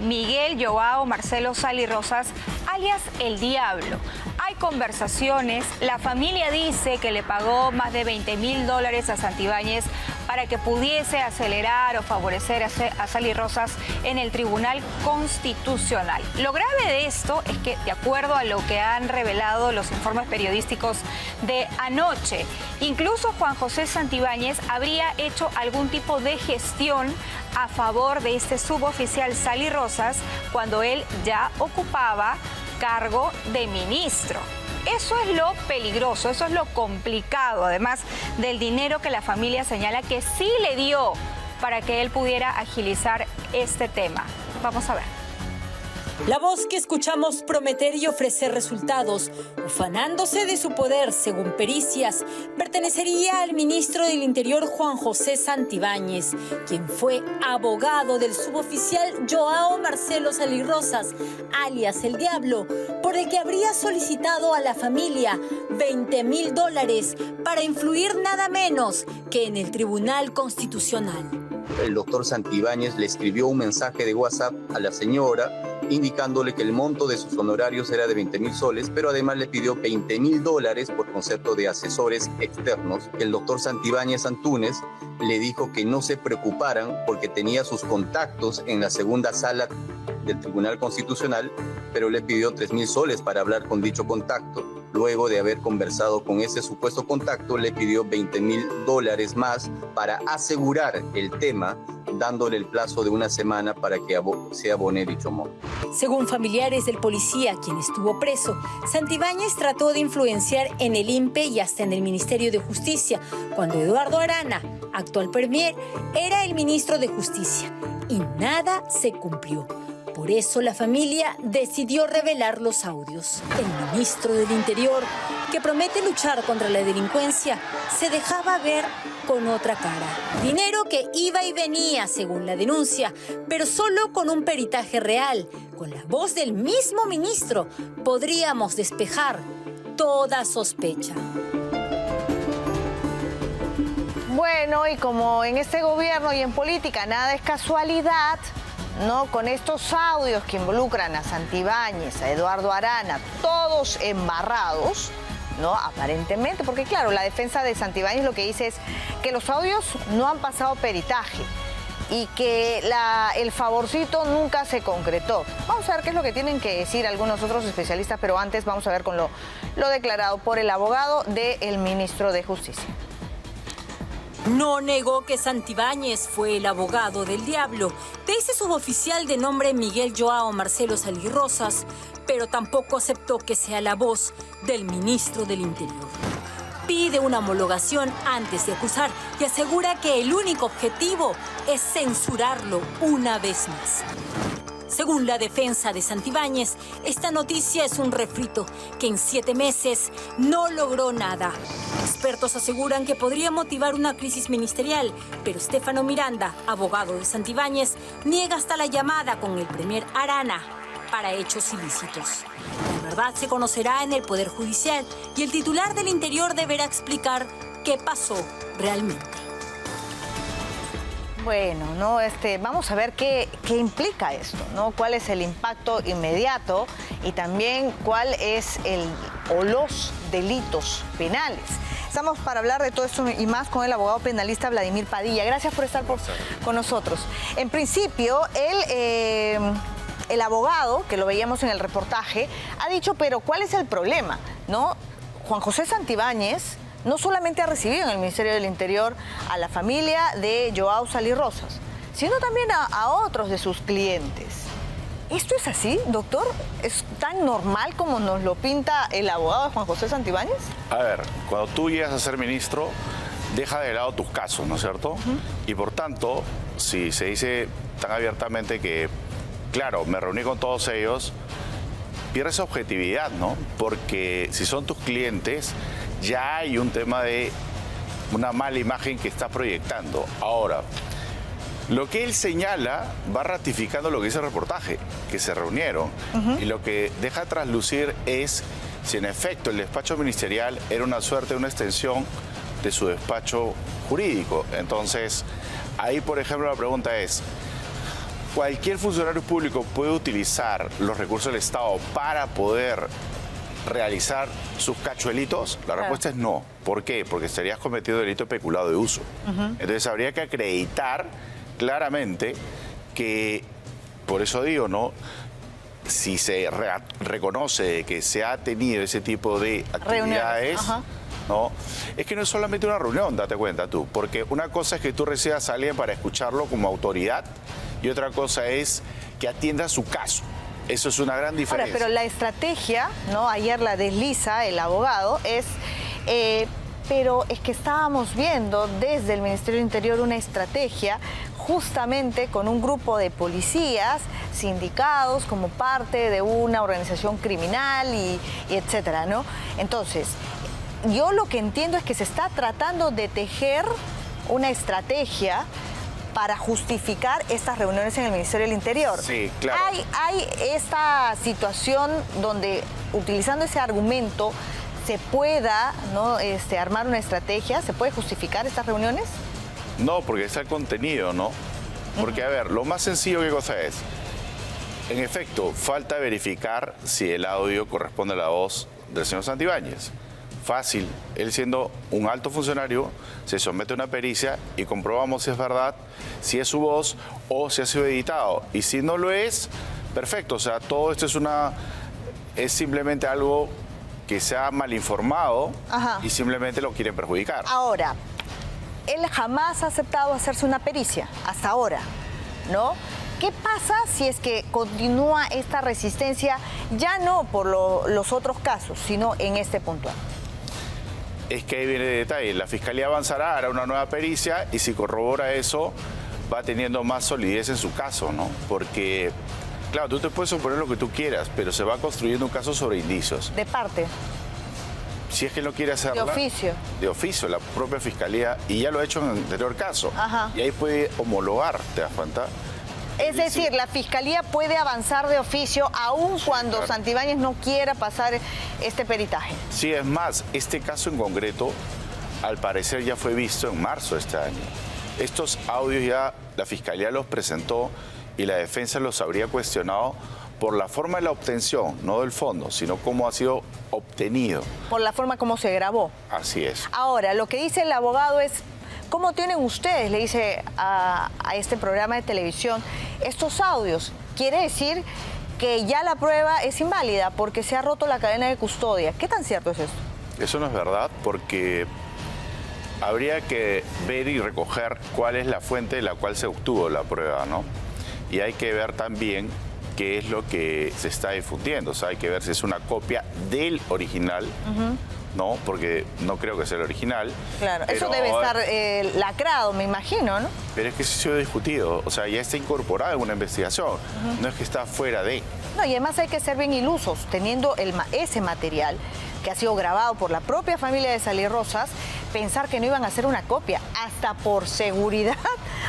Miguel Joao Marcelo Sali Rosas, alias El Diablo. Hay conversaciones, la familia dice que le pagó más de $20.000 a Santibáñez para que pudiese acelerar o favorecer a Sali Rosas en el Tribunal Constitucional. Lo grave de esto es que, de acuerdo a lo que han revelado los informes periodísticos de anoche, incluso Juan José Santibáñez habría hecho algún tipo de gestión a favor de este suboficial Sali Rosas cuando él ya ocupaba cargo de ministro. Eso es lo peligroso, eso es lo complicado, además del dinero que la familia señala que sí le dio para que él pudiera agilizar este tema. Vamos a ver. La voz que escuchamos prometer y ofrecer resultados, ufanándose de su poder según pericias, pertenecería al ministro del Interior Juan José Santibáñez, quien fue abogado del suboficial Joao Marcelo Sali Rosas, alias El Diablo, por el que habría solicitado a la familia $20.000 para influir nada menos que en el Tribunal Constitucional. El doctor Santibáñez le escribió un mensaje de WhatsApp a la señora indicándole que el monto de sus honorarios era de 20.000 soles, pero además le pidió $20.000 por concepto de asesores externos. El doctor Santibáñez Antúnez le dijo que no se preocuparan porque tenía sus contactos en la segunda sala del Tribunal Constitucional, pero le pidió 3.000 soles para hablar con dicho contacto. Luego de haber conversado con ese supuesto contacto, le pidió $20.000 más para asegurar el tema, dándole el plazo de una semana para que se abone dicho monto. Según familiares del policía, quien estuvo preso, Santibáñez trató de influenciar en el INPE y hasta en el Ministerio de Justicia, cuando Eduardo Arana, actual premier, era el ministro de Justicia. Y nada se cumplió. Por eso la familia decidió revelar los audios. El ministro del Interior, que promete luchar contra la delincuencia, se dejaba ver con otra cara. Dinero que iba y venía, según la denuncia, pero solo con un peritaje real. Con la voz del mismo ministro, podríamos despejar toda sospecha. Bueno, y como en este gobierno y en política nada es casualidad, ¿no? Con estos audios que involucran a Santibáñez, a Eduardo Arana, todos embarrados, ¿no? Aparentemente, porque claro, la defensa de Santibáñez lo que dice es que los audios no han pasado peritaje y que el favorcito nunca se concretó. Vamos a ver qué es lo que tienen que decir algunos otros especialistas, pero antes vamos a ver con lo declarado por el abogado del ministro de Justicia. No negó que Santibáñez fue el abogado del Diablo, de ese suboficial de nombre Miguel Joao Marcelo Sali Rosas, pero tampoco aceptó que sea la voz del ministro del Interior. Pide una homologación antes de acusar y asegura que el único objetivo es censurarlo una vez más. Según la defensa de Santibáñez, esta noticia es un refrito que en 7 meses no logró nada. Expertos aseguran que podría motivar una crisis ministerial, pero Stefano Miranda, abogado de Santibáñez, niega hasta la llamada con el premier Arana para hechos ilícitos. La verdad se conocerá en el Poder Judicial y el titular del Interior deberá explicar qué pasó realmente. Bueno, ¿no? Vamos a ver qué implica esto, ¿no? Cuál es el impacto inmediato y también cuál es los delitos penales. Estamos para hablar de todo esto y más con el abogado penalista Vladimir Padilla. Gracias por estar con nosotros. En principio, el abogado, que lo veíamos en el reportaje, ha dicho, pero ¿cuál es el problema? ¿No? Juan José Santibáñez no solamente ha recibido en el Ministerio del Interior a la familia de Joao Sali Rosas, sino también a otros de sus clientes. ¿Esto es así, doctor? ¿Es tan normal como nos lo pinta el abogado de Juan José Santibáñez? A ver, cuando tú llegas a ser ministro, deja de lado tus casos, ¿no es cierto? Y por tanto, si se dice tan abiertamente que, claro, me reuní con todos ellos, pierdes objetividad, ¿no? Porque si son tus clientes, ya hay un tema de una mala imagen que estás proyectando. Ahora, Lo que él señala va ratificando lo que dice el reportaje, que se reunieron. Y lo que deja traslucir es si en efecto el despacho ministerial era una suerte, una extensión de su despacho jurídico. Entonces, ahí, por ejemplo, la pregunta es, ¿cualquier funcionario público puede utilizar los recursos del Estado para poder realizar sus cachuelitos? La respuesta es no. ¿Por qué? Porque estarías cometiendo delito de peculado de uso. Entonces, habría que acreditar claramente que, por eso digo, ¿no? Si se reconoce que se ha tenido ese tipo de actividades, ¿no? Es que no es solamente una reunión, date cuenta tú, porque una cosa es que tú recibas a alguien para escucharlo como autoridad y otra cosa es que atienda su caso. Eso es una gran diferencia. Ahora, pero la estrategia, ¿no? Ayer la desliza el abogado, es... pero es que estábamos viendo desde el Ministerio del Interior una estrategia justamente con un grupo de policías sindicados como parte de una organización criminal y etcétera, ¿no? Entonces, yo lo que entiendo es que se está tratando de tejer una estrategia para justificar estas reuniones en el Ministerio del Interior. Sí, claro. Hay esta situación donde, utilizando ese argumento, se pueda, ¿no? Armar una estrategia, ¿se puede justificar estas reuniones? No, porque es el contenido, ¿no? Porque, a ver, lo más sencillo, ¿qué cosa es? En efecto, falta verificar si el audio corresponde a la voz del señor Santibáñez. Fácil, él siendo un alto funcionario, se somete a una pericia y comprobamos si es verdad, si es su voz o si ha sido editado. Y si no lo es, perfecto, o sea, todo esto es simplemente algo que se ha mal informado y simplemente lo quieren perjudicar. Ahora, él jamás ha aceptado hacerse una pericia, hasta ahora, ¿no? ¿Qué pasa si es que continúa esta resistencia, ya no por los otros casos, sino en este puntual? Es que ahí viene el detalle. La Fiscalía avanzará, hará una nueva pericia y si corrobora eso, va teniendo más solidez en su caso, ¿no? Porque, claro, tú te puedes suponer lo que tú quieras, pero se va construyendo un caso sobre indicios. ¿De parte? Si es que él no quiere hacerla. ¿De oficio? De oficio, la propia Fiscalía, y ya lo ha hecho en el anterior caso. Y ahí puede homologar, ¿te das cuenta? Es decir, la Fiscalía puede avanzar de oficio aun cuando Santibáñez no quiera pasar este peritaje. Sí, es más, este caso en concreto, al parecer ya fue visto en marzo de este año. Estos audios ya la Fiscalía los presentó y la defensa los habría cuestionado por la forma de la obtención, no del fondo, sino cómo ha sido obtenido. Por la forma como se grabó. Así es. Ahora, lo que dice el abogado es, ¿cómo tienen ustedes, le dice a este programa de televisión, estos audios? Quiere decir que ya la prueba es inválida porque se ha roto la cadena de custodia. ¿Qué tan cierto es esto? Eso no es verdad porque habría que ver y recoger cuál es la fuente de la cual se obtuvo la prueba, ¿no? Y hay que ver también qué es lo que se está difundiendo. O sea, hay que ver si es una copia del original, ¿no? Porque no creo que sea el original. Claro, eso debe estar lacrado, me imagino, ¿no? Pero es que eso ha sido discutido, o sea, ya está incorporado en una investigación, no es que está fuera de. No, y además hay que ser bien ilusos, teniendo ese material que ha sido grabado por la propia familia de Sally Rosas, pensar que no iban a hacer una copia, hasta por seguridad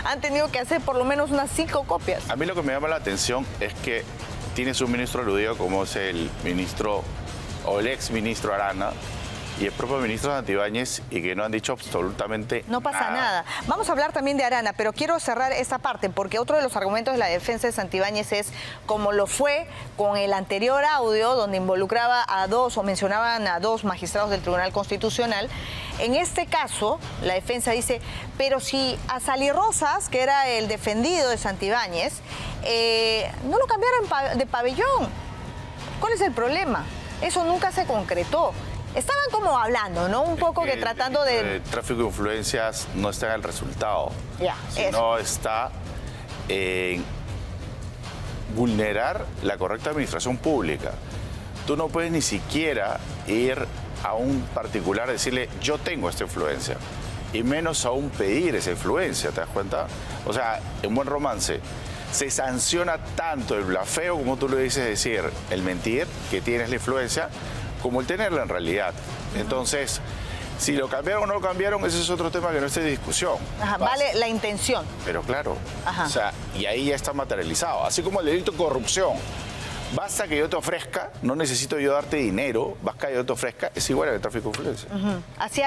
han tenido que hacer por lo menos unas 5 copias. A mí lo que me llama la atención es que tienes un ministro aludido como es el ministro o el ex ministro Arana, y el propio ministro Santibáñez, y que no han dicho absolutamente nada. No pasa nada. Vamos a hablar también de Arana, pero quiero cerrar esta parte, porque otro de los argumentos de la defensa de Santibáñez es, como lo fue con el anterior audio, donde involucraba a 2 o mencionaban a 2 magistrados del Tribunal Constitucional. En este caso, la defensa dice, pero si a Sally Rosas, que era el defendido de Santibáñez, no lo cambiaron de pabellón. ¿Cuál es el problema? Eso nunca se concretó. Estaban como hablando, ¿no? Un poco que tratando de... El tráfico de influencias no está en el resultado, sino está en vulnerar la correcta administración pública. Tú no puedes ni siquiera ir a un particular y decirle, yo tengo esta influencia, y menos aún pedir esa influencia, ¿te das cuenta? O sea, en buen romance, se sanciona tanto el blafeo, como tú lo dices, decir, el mentir, que tienes la influencia, como el tenerla en realidad. Entonces, Si lo cambiaron o no lo cambiaron, ese es otro tema que no está en discusión. Ajá, vale la intención. Pero claro, Ajá. o sea, y ahí ya está materializado. Así como el delito de corrupción. Basta que yo te ofrezca, no necesito yo darte dinero, basta que yo te ofrezca, es igual al tráfico de influencia. Así,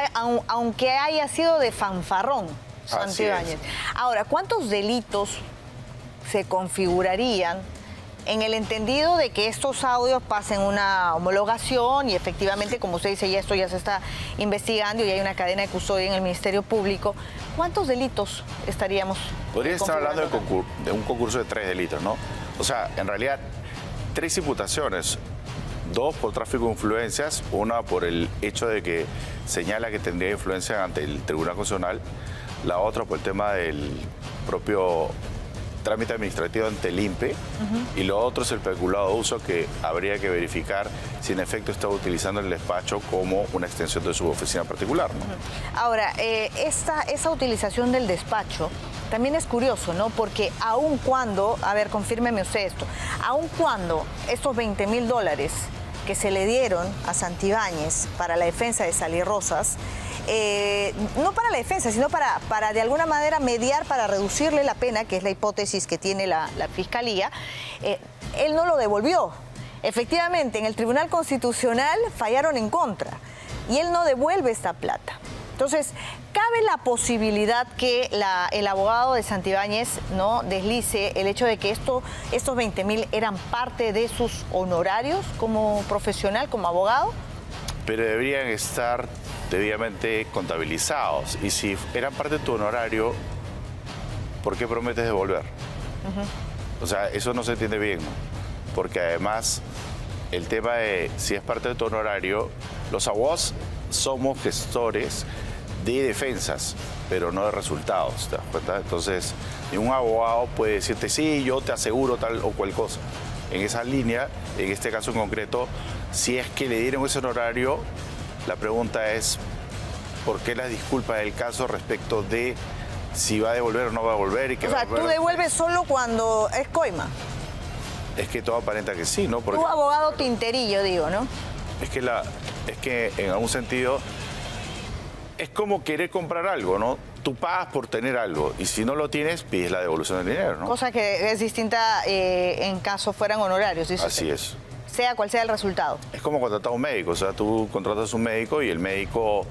aunque haya sido de fanfarrón, Santibáñez. Ahora, ¿cuántos delitos se configurarían en el entendido de que estos audios pasen una homologación y efectivamente, como usted dice, ya esto ya se está investigando y hay una cadena de custodia en el Ministerio Público? ¿Cuántos delitos estaríamos Podría estar hablando de un concurso de 3 delitos, ¿no? O sea, en realidad, 3 imputaciones, 2 por tráfico de influencias, una por el hecho de que señala que tendría influencia ante el Tribunal Constitucional, la otra por el tema del propio trámite administrativo ante el INPE, y lo otro es el peculado de uso, que habría que verificar si en efecto está utilizando el despacho como una extensión de su oficina particular, ¿no? Ahora, esa utilización del despacho también es curioso, ¿no? Porque aun cuando, a ver, confírmeme usted esto, aun cuando estos $20.000 que se le dieron a Santibáñez para la defensa de Sally Rosas, no para la defensa, sino para de alguna manera mediar, para reducirle la pena, que es la hipótesis que tiene la Fiscalía, él no lo devolvió. Efectivamente, en el Tribunal Constitucional fallaron en contra y él no devuelve esta plata. Entonces, ¿cabe la posibilidad que el abogado de Santibáñez no deslice el hecho de que estos 20.000 eran parte de sus honorarios como profesional, como abogado? Pero deberían estar debidamente contabilizados. Y si eran parte de tu honorario, ¿por qué prometes devolver? O sea, eso no se entiende bien, ¿no? Porque además, el tema de si es parte de tu honorario, los abogados somos gestores de defensas, pero no de resultados, ¿te das cuenta? Entonces, ningún abogado puede decirte, sí, yo te aseguro tal o cual cosa. En esa línea, en este caso en concreto, si es que le dieron ese honorario, la pregunta es, ¿por qué las disculpas del caso respecto de si va a devolver o no va a devolver? O sea, tú devuelves solo cuando es coima. Es que todo aparenta que sí, ¿no? Porque tu abogado tinterillo, digo, ¿no? Es que en algún sentido es como querer comprar algo, ¿no? Tú pagas por tener algo y si no lo tienes, pides la devolución del dinero, ¿no? Cosa que es distinta en caso fueran honorarios, dice Así usted. es. Sea cual sea el resultado. Es como contratar a un médico, o sea, tú contratas a un médico y el médico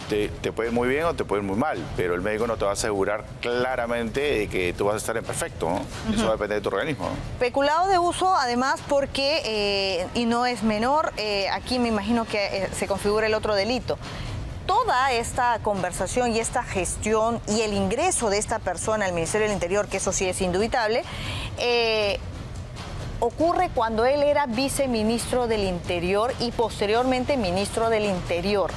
te puede ir muy bien o te puede ir muy mal, pero el médico no te va a asegurar claramente de que tú vas a estar en perfecto, ¿no? Eso va a depender de tu organismo, ¿no? Peculado de uso, además, porque, y no es menor, aquí me imagino que se configura el otro delito. Toda esta conversación y esta gestión y el ingreso de esta persona al Ministerio del Interior, que eso sí es indubitable, ocurre cuando él era viceministro del Interior y posteriormente ministro del Interior.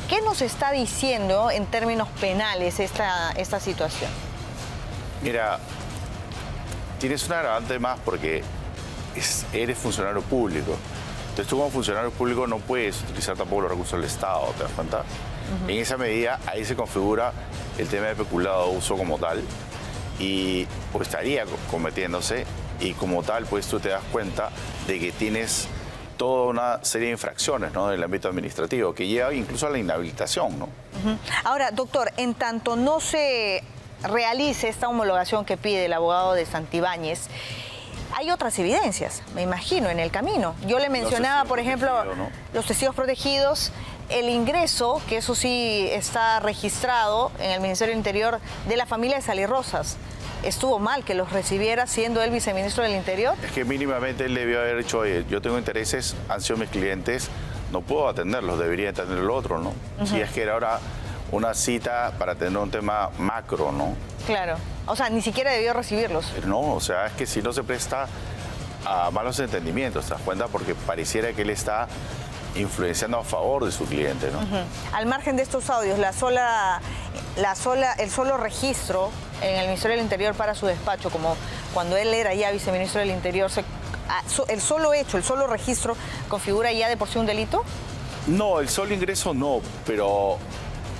¿Qué nos está diciendo en términos penales esta situación? Mira, tienes una agravante más porque eres funcionario público. Entonces tú como funcionario público no puedes utilizar tampoco los recursos del Estado, ¿te das cuenta? En esa medida ahí se configura el tema de peculado de uso como tal y pues estaría cometiéndose y como tal pues tú te das cuenta de que tienes toda una serie de infracciones, ¿no? En el ámbito administrativo que lleva incluso a la inhabilitación, ¿no? Ahora, doctor, en tanto no se realice esta homologación que pide el abogado de Santibáñez, hay otras evidencias, me imagino, en el camino. Yo le mencionaba, por ejemplo, los testigos protegidos, el ingreso, que eso sí está registrado en el Ministerio del Interior, de la familia de Sally Rosas. ¿Estuvo mal que los recibiera siendo él viceministro del Interior? Es que mínimamente él debió haber dicho, oye, yo tengo intereses, han sido mis clientes, no puedo atenderlos, debería atender el otro, ¿no? Si es que era ahora una cita para atender un tema macro, ¿no? Claro. O sea, ni siquiera debió recibirlos. No, o sea, es que si no se presta a malos entendimientos, ¿te das cuenta? Porque pareciera que él está influenciando a favor de su cliente, ¿no? Al margen de estos audios, el solo registro en el Ministerio del Interior para su despacho, como cuando él era ya viceministro del Interior, el solo registro, ¿configura ya de por sí un delito? No, el solo ingreso no, pero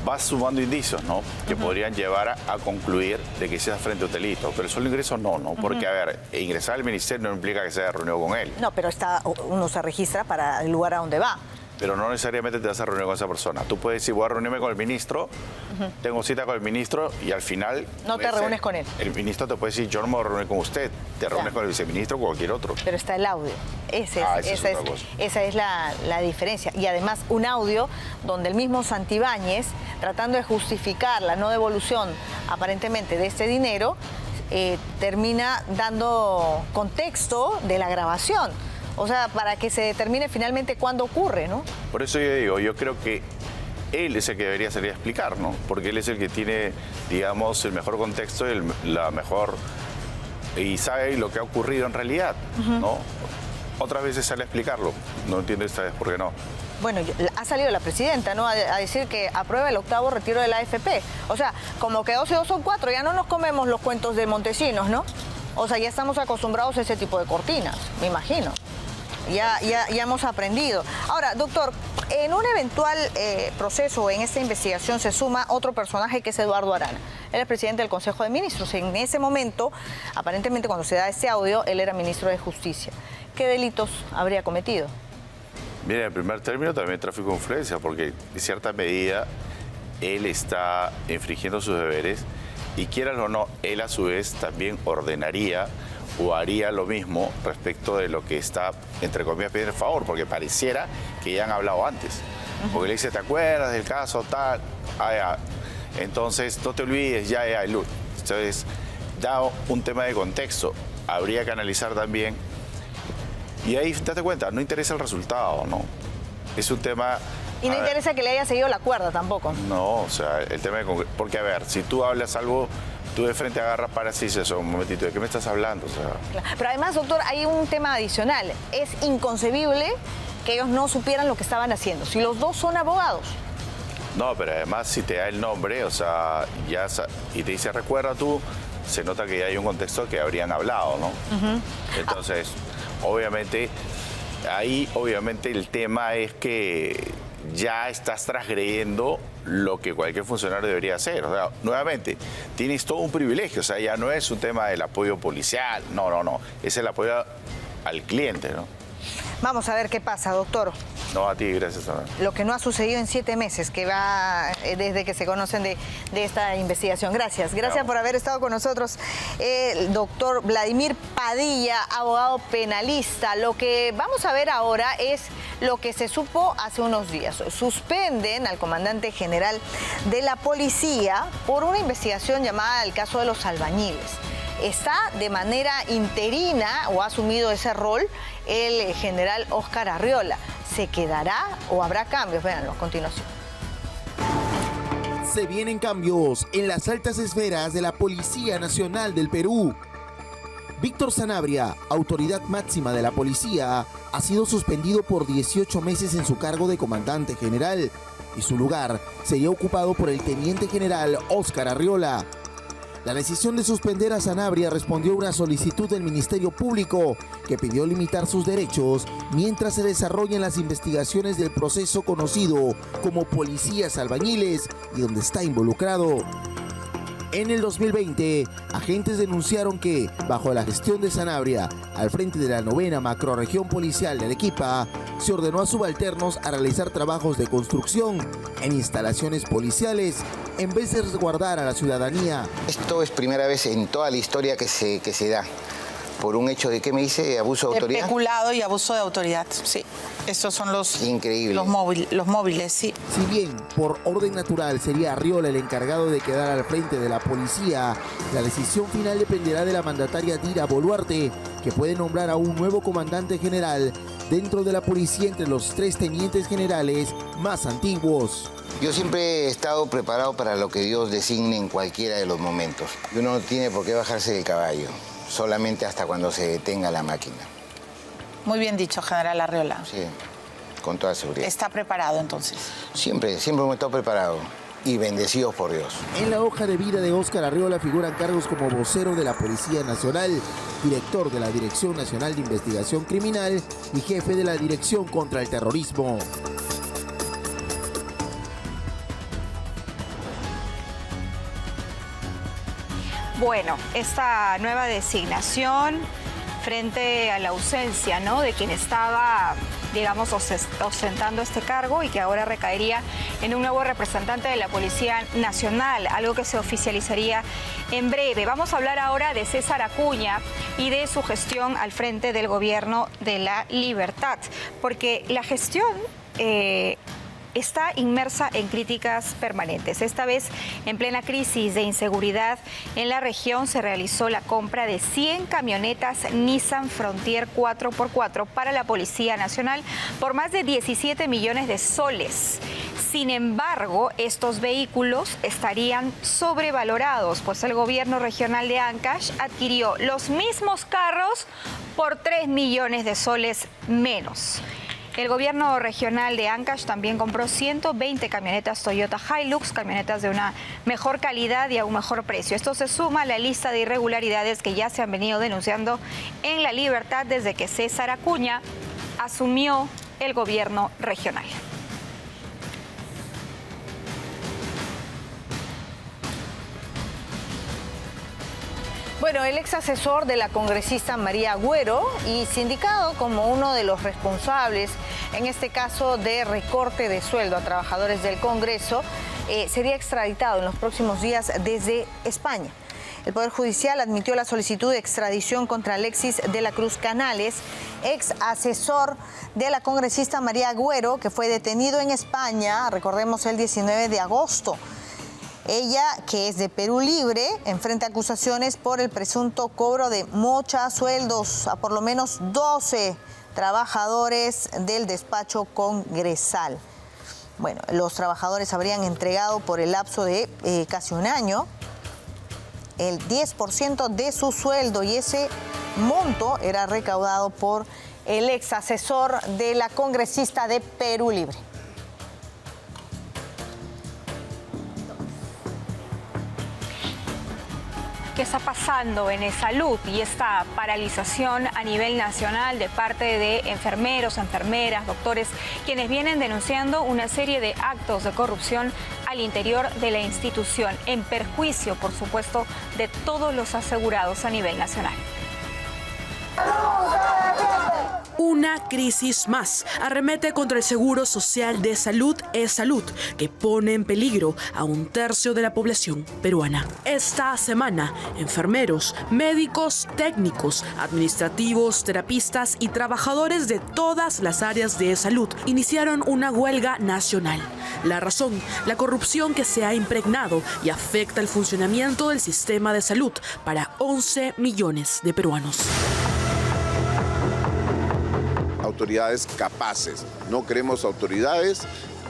va sumando indicios, ¿no? Que podrían llevar a concluir de que sea frente a un delito. Pero el solo ingreso no, ¿no? Porque, a ver, ingresar al ministerio no implica que se haya reunido con él. No, pero uno se registra para el lugar a donde va. pero no necesariamente te vas a reunir con esa persona. Tú puedes decir, voy a reunirme con el ministro, tengo cita con el ministro y al final... No te reúnes con él. El ministro te puede decir, yo no me voy a reunir con usted, te reúnes con el viceministro o cualquier otro. Pero está el audio. Esa es la diferencia. Y además un audio donde el mismo Santibáñez, tratando de justificar la no devolución aparentemente de este dinero, termina dando contexto de la grabación. O sea, para que se determine finalmente cuándo ocurre, ¿no? Por eso yo digo, yo creo que él es el que debería salir a explicar, ¿no? Porque él es el que tiene, digamos, el mejor contexto y la mejor... y sabe lo que ha ocurrido en realidad, ¿no? Otras veces sale a explicarlo, no entiendo esta vez por qué no. Bueno, ha salido la presidenta, ¿no? A decir que aprueba el 8º retiro de la AFP. O sea, como que 2 y 2 son 4, ya no nos comemos los cuentos de Montesinos, ¿no? O sea, ya estamos acostumbrados a ese tipo de cortinas, me imagino. Ya hemos aprendido. Ahora, doctor, en un eventual proceso, en esta investigación, se suma otro personaje que es Eduardo Arana. Él es presidente del Consejo de Ministros. En ese momento, aparentemente cuando se da este audio, él era ministro de Justicia. ¿Qué delitos habría cometido? Mira, en primer término también tráfico de influencia, porque en cierta medida él está infringiendo sus deberes y quieran o no, él a su vez también ordenaría o haría lo mismo respecto de lo que está, entre comillas, pidiendo el favor, porque pareciera que ya han hablado antes. Porque le dice, ¿te acuerdas del caso tal? Entonces, no te olvides, Luz. Entonces, dado un tema de contexto, habría que analizar también, y ahí, date cuenta, no interesa el resultado, ¿no? Es un tema... Y no interesa que le haya seguido la cuerda tampoco. No, o sea, el tema de... Porque, a ver, si tú hablas algo... Tú de frente agarras para sí, eso, un momentito, ¿de qué me estás hablando? O sea... Pero además, doctor, hay un tema adicional. Es inconcebible que ellos no supieran lo que estaban haciendo, si los dos son abogados. No, pero además si te da el nombre, o sea, ya y te dice, recuerda tú, se nota que ya hay un contexto que habrían hablado, ¿no? Entonces, obviamente, ahí obviamente el tema es que ya estás transgrediendo lo que cualquier funcionario debería hacer. O sea, nuevamente, tienes todo un privilegio, o sea, ya no es un tema del apoyo policial, no, es el apoyo al cliente, ¿no? Vamos a ver qué pasa, doctor. No, a ti, gracias. Lo que no ha sucedido en 7 meses, que va desde que se conocen de esta investigación. Gracias por haber estado con nosotros. El doctor Vladimir Padilla, abogado penalista. Lo que vamos a ver ahora es lo que se supo hace unos días. Suspenden al comandante general de la policía por una investigación llamada el caso de los albañiles. Está de manera interina o ha asumido ese rol el general Óscar Arriola. ¿Se quedará o habrá cambios? Véanlo a continuación. Se vienen cambios en las altas esferas de la Policía Nacional del Perú. Víctor Sanabria, autoridad máxima de la policía, ha sido suspendido por 18 meses en su cargo de comandante general y su lugar sería ocupado por el teniente general Óscar Arriola. La decisión de suspender a Sanabria respondió a una solicitud del Ministerio Público que pidió limitar sus derechos mientras se desarrollan las investigaciones del proceso conocido como Policías Albañiles y donde está involucrado. En el 2020, agentes denunciaron que, bajo la gestión de Sanabria, al frente de la 9ª macrorregión policial de Arequipa, se ordenó a subalternos a realizar trabajos de construcción en instalaciones policiales en vez de resguardar a la ciudadanía. Esto es primera vez en toda la historia que se da. Por un hecho de, ¿qué me dice? ¿Abuso de autoridad? Peculado y abuso de autoridad, sí. Estos son los móviles, sí. Si bien por orden natural sería Arriola el encargado de quedar al frente de la policía, la decisión final dependerá de la mandataria Dira Boluarte, que puede nombrar a un nuevo comandante general dentro de la policía entre los 3 tenientes generales más antiguos. Yo siempre he estado preparado para lo que Dios designe en cualquiera de los momentos. Y uno no tiene por qué bajarse del caballo, solamente hasta cuando se detenga la máquina. Muy bien dicho, general Arriola. Sí, con toda seguridad. ¿Está preparado entonces? Siempre hemos estado preparados y bendecidos por Dios. En la hoja de vida de Óscar Arriola figuran cargos como vocero de la Policía Nacional, director de la Dirección Nacional de Investigación Criminal y jefe de la Dirección contra el Terrorismo. Bueno, esta nueva designación frente a la ausencia, ¿no?, de quien estaba digamos, ostentando este cargo y que ahora recaería en un nuevo representante de la Policía Nacional, algo que se oficializaría en breve. Vamos a hablar ahora de César Acuña y de su gestión al frente del Gobierno de la Libertad, porque la gestión está inmersa en críticas permanentes. Esta vez, en plena crisis de inseguridad en la región, se realizó la compra de 100 camionetas Nissan Frontier 4x4 para la Policía Nacional por más de 17 millones de soles. Sin embargo, estos vehículos estarían sobrevalorados, pues el gobierno regional de Ancash adquirió los mismos carros por 3 millones de soles menos. El gobierno regional de Ancash también compró 120 camionetas Toyota Hilux, camionetas de una mejor calidad y a un mejor precio. Esto se suma a la lista de irregularidades que ya se han venido denunciando en La Libertad desde que César Acuña asumió el gobierno regional. Bueno, el ex asesor de la congresista María Agüero y sindicado como uno de los responsables, en este caso de recorte de sueldo a trabajadores del Congreso, sería extraditado en los próximos días desde España. El Poder Judicial admitió la solicitud de extradición contra Alexis de la Cruz Canales, ex asesor de la congresista María Agüero, que fue detenido en España, recordemos, el 19 de agosto. Ella, que es de Perú Libre, enfrenta acusaciones por el presunto cobro de mocha, sueldos a por lo menos 12 trabajadores del despacho congresal. Bueno, los trabajadores habrían entregado por el lapso de casi un año el 10% de su sueldo y ese monto era recaudado por el ex asesor de la congresista de Perú Libre. ¿Qué está pasando en salud y esta paralización a nivel nacional de parte de enfermeros, enfermeras, doctores, quienes vienen denunciando una serie de actos de corrupción al interior de la institución, en perjuicio, por supuesto, de todos los asegurados a nivel nacional? Una crisis más arremete contra el Seguro Social de Salud E-Salud, que pone en peligro a un tercio de la población peruana. Esta semana, enfermeros, médicos, técnicos, administrativos, terapistas y trabajadores de todas las áreas de salud iniciaron una huelga nacional. La razón, la corrupción que se ha impregnado y afecta el funcionamiento del sistema de salud para 11 millones de peruanos. Autoridades capaces, no queremos autoridades.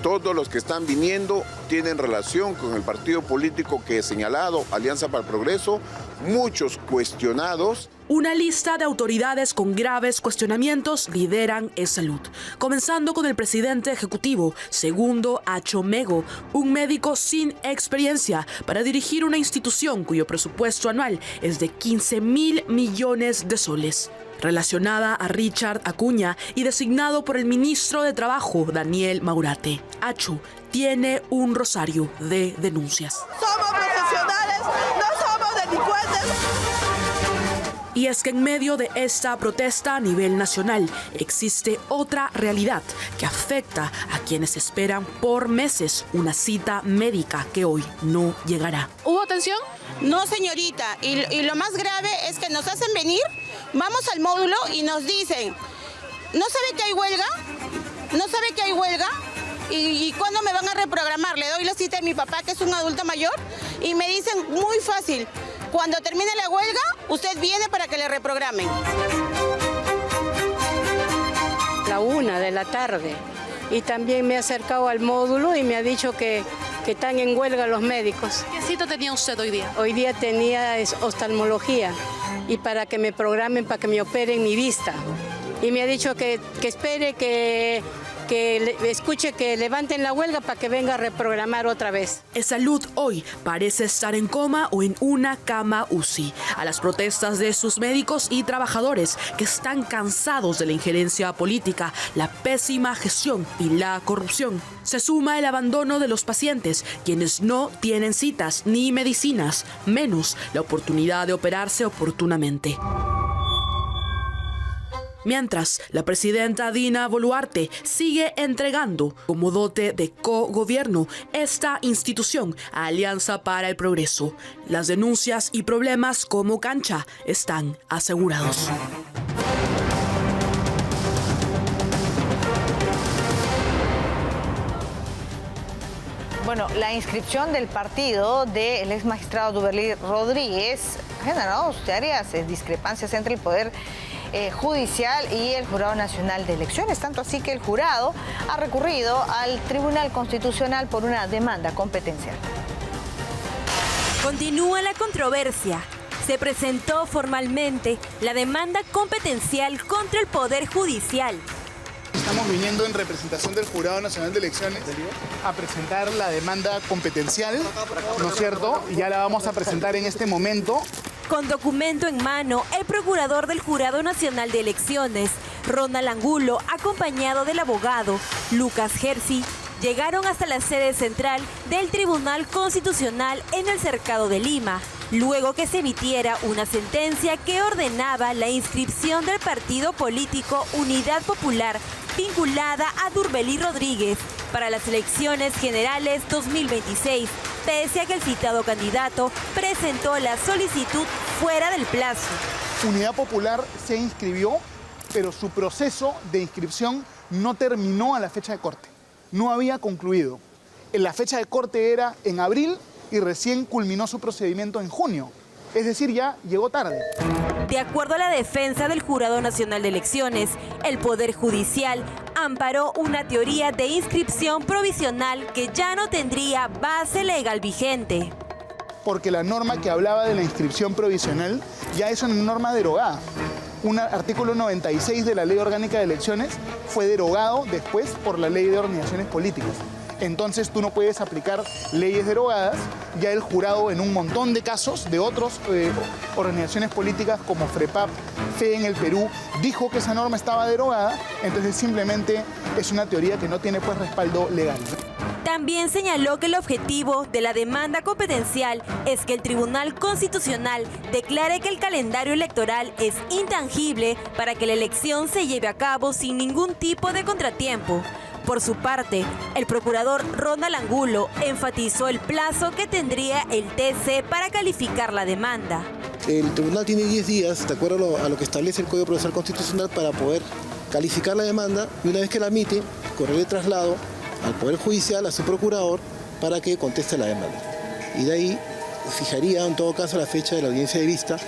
Todos los que están viniendo tienen relación con el partido político que he señalado, Alianza para el Progreso, muchos cuestionados. Una lista de autoridades con graves cuestionamientos lideran E-Salud, comenzando con el presidente ejecutivo, Segundo Acho Mego, un médico sin experiencia para dirigir una institución cuyo presupuesto anual es de 15.000 millones de soles. Relacionada a Richard Acuña y designado por el ministro de Trabajo, Daniel Maurate. Achu tiene un rosario de denuncias. Somos profesionales, no somos delincuentes. Y es que en medio de esta protesta a nivel nacional existe otra realidad que afecta a quienes esperan por meses una cita médica que hoy no llegará. ¿Hubo atención? No, señorita. Y lo más grave es que nos hacen venir, vamos al módulo y nos dicen, ¿no sabe que hay huelga? ¿No sabe que hay huelga? ¿Y cuándo me van a reprogramar? Le doy la cita a mi papá, que es un adulto mayor, y me dicen muy fácil, cuando termine la huelga, usted viene para que le reprogramen. La 1 de la tarde. Y también me he acercado al módulo y me ha dicho que están en huelga los médicos. ¿Qué cita tenía usted hoy día? Hoy día tenía oftalmología y para que me programen, para que me operen mi vista. Y me ha dicho que espere, que escuche que levanten la huelga para que venga a reprogramar otra vez. E-Salud hoy parece estar en coma o en una cama UCI. A las protestas de sus médicos y trabajadores que están cansados de la injerencia política, la pésima gestión y la corrupción. Se suma el abandono de los pacientes, quienes no tienen citas ni medicinas, menos la oportunidad de operarse oportunamente. Mientras, la presidenta Dina Boluarte sigue entregando como dote de co-gobierno esta institución a Alianza para el Progreso. Las denuncias y problemas como cancha están asegurados. Bueno, la inscripción del partido del ex magistrado Duberly Rodríguez ha generado serias discrepancias entre el Poder Judicial y el Jurado Nacional de Elecciones, tanto así que el jurado ha recurrido al Tribunal Constitucional por una demanda competencial. Continúa la controversia. Se presentó formalmente la demanda competencial contra el Poder Judicial. Estamos viniendo en representación del Jurado Nacional de Elecciones a presentar la demanda competencial, ¿no es cierto? Ya la vamos a presentar en este momento. Con documento en mano, el procurador del Jurado Nacional de Elecciones, Ronald Angulo, acompañado del abogado Lucas Gersi, llegaron hasta la sede central del Tribunal Constitucional en el Cercado de Lima, luego que se emitiera una sentencia que ordenaba la inscripción del partido político Unidad Popular vinculada a Duberly Rodríguez para las elecciones generales 2026, pese a que el citado candidato presentó la solicitud fuera del plazo. Unidad Popular se inscribió, pero su proceso de inscripción no terminó a la fecha de corte. No había concluido. La fecha de corte era en abril y recién culminó su procedimiento en junio. Es decir, ya llegó tarde. De acuerdo a la defensa del Jurado Nacional de Elecciones, el Poder Judicial amparó una teoría de inscripción provisional que ya no tendría base legal vigente. Porque la norma que hablaba de la inscripción provisional ya es una norma derogada. Un artículo 96 de la Ley Orgánica de Elecciones fue derogado después por la Ley de Organizaciones Políticas. Entonces tú no puedes aplicar leyes derogadas. Ya el jurado en un montón de casos de otras organizaciones políticas como FREPAP, FE en el Perú, dijo que esa norma estaba derogada. Entonces simplemente es una teoría que no tiene pues respaldo legal. También señaló que el objetivo de la demanda competencial es que el Tribunal Constitucional declare que el calendario electoral es intangible para que la elección se lleve a cabo sin ningún tipo de contratiempo. Por su parte, el procurador Ronald Angulo enfatizó el plazo que tendría el TC para calificar la demanda. El tribunal tiene 10 días, de acuerdo a lo que establece el Código Procesal Constitucional, para poder calificar la demanda y una vez que la emite, correr el traslado al Poder Judicial, a su procurador, para que conteste la demanda. Y de ahí fijaría en todo caso la fecha de la audiencia de vista.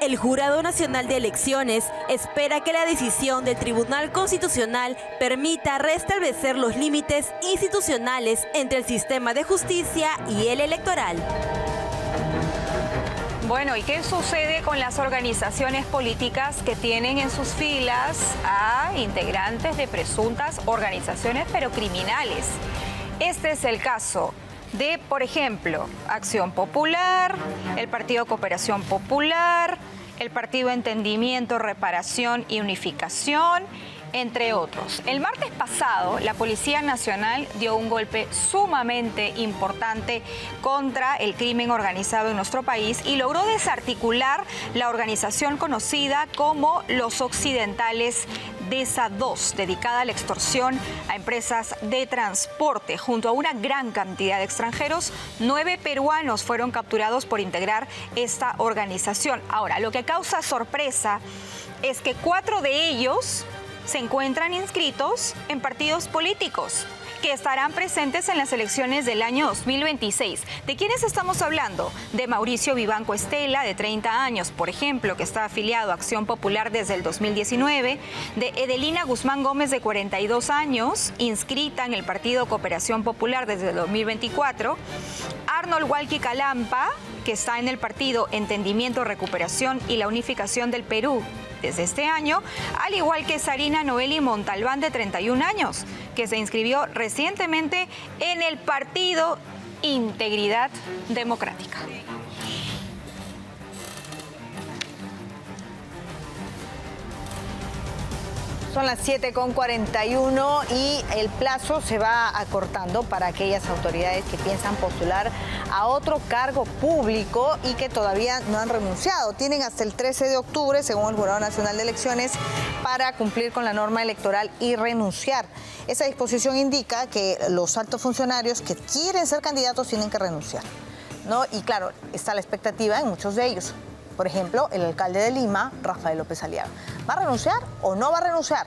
El Jurado Nacional de Elecciones espera que la decisión del Tribunal Constitucional permita restablecer los límites institucionales entre el sistema de justicia y el electoral. Bueno, ¿y qué sucede con las organizaciones políticas que tienen en sus filas a integrantes de presuntas organizaciones pero criminales? Este es el caso de, por ejemplo, Acción Popular, el Partido Cooperación Popular, el Partido Entendimiento, Reparación y Unificación, entre otros. El martes pasado, la Policía Nacional dio un golpe sumamente importante contra el crimen organizado en nuestro país y logró desarticular la organización conocida como Los Occidentales DESA 2, dedicada a la extorsión a empresas de transporte. Junto a una gran cantidad de extranjeros, 9 peruanos fueron capturados por integrar esta organización. Ahora, lo que causa sorpresa es que 4 de ellos se encuentran inscritos en partidos políticos que estarán presentes en las elecciones del año 2026. ¿De quiénes estamos hablando? De Mauricio Vivanco Estela, de 30 años, por ejemplo, que está afiliado a Acción Popular desde el 2019. De Edelina Guzmán Gómez, de 42 años, inscrita en el Partido Cooperación Popular desde el 2024. Arnold Walkie Calampa, que está en el Partido Entendimiento, Recuperación y la Unificación del Perú desde este año, al igual que Sarina Noeli Montalbán, de 31 años, que se inscribió recientemente en el Partido Integridad Democrática. son las 7:41 y el plazo se va acortando para aquellas autoridades que piensan postular a otro cargo público y que todavía no han renunciado. Tienen hasta el 13 de octubre, según el Jurado Nacional de Elecciones, para cumplir con la norma electoral y renunciar. Esa disposición indica que los altos funcionarios que quieren ser candidatos tienen que renunciar, ¿no? Y claro, está la expectativa en muchos de ellos. Por ejemplo, el alcalde de Lima, Rafael López Aliaga. ¿Va a renunciar o no va a renunciar?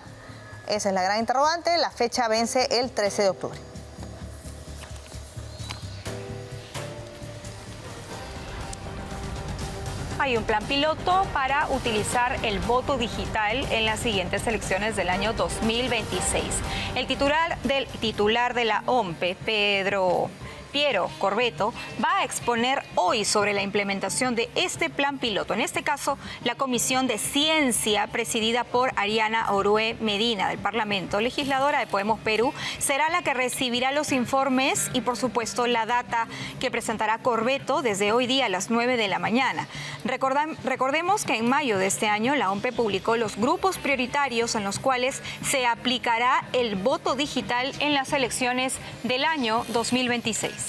Esa es la gran interrogante. La fecha vence el 13 de octubre. Hay un plan piloto para utilizar el voto digital en las siguientes elecciones del año 2026. El titular de la OMPE, Piero Corbeto, va a exponer hoy sobre la implementación de este plan piloto. En este caso, la Comisión de Ciencia, presidida por Ariana Orue Medina, del Parlamento, legisladora de Podemos Perú, será la que recibirá los informes y, por supuesto, la data que presentará Corbeto desde hoy día a las 9 de la mañana. Recordemos que en mayo de este año, la OMPE publicó los grupos prioritarios en los cuales se aplicará el voto digital en las elecciones del año 2026.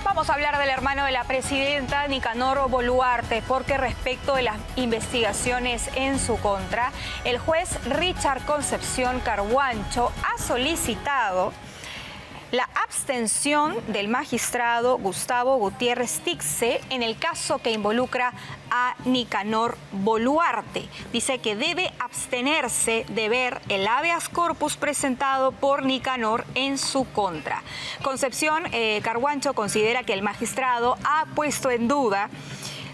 Vamos a hablar del hermano de la presidenta, Nicanor Boluarte, porque respecto de las investigaciones en su contra, el juez Richard Concepción Carhuancho ha solicitado la abstención del magistrado Gustavo Gutiérrez Tixe en el caso que involucra a Nicanor Boluarte. Dice que debe abstenerse de ver el habeas corpus presentado por Nicanor en su contra. Concepción Carhuancho considera que el magistrado ha puesto en duda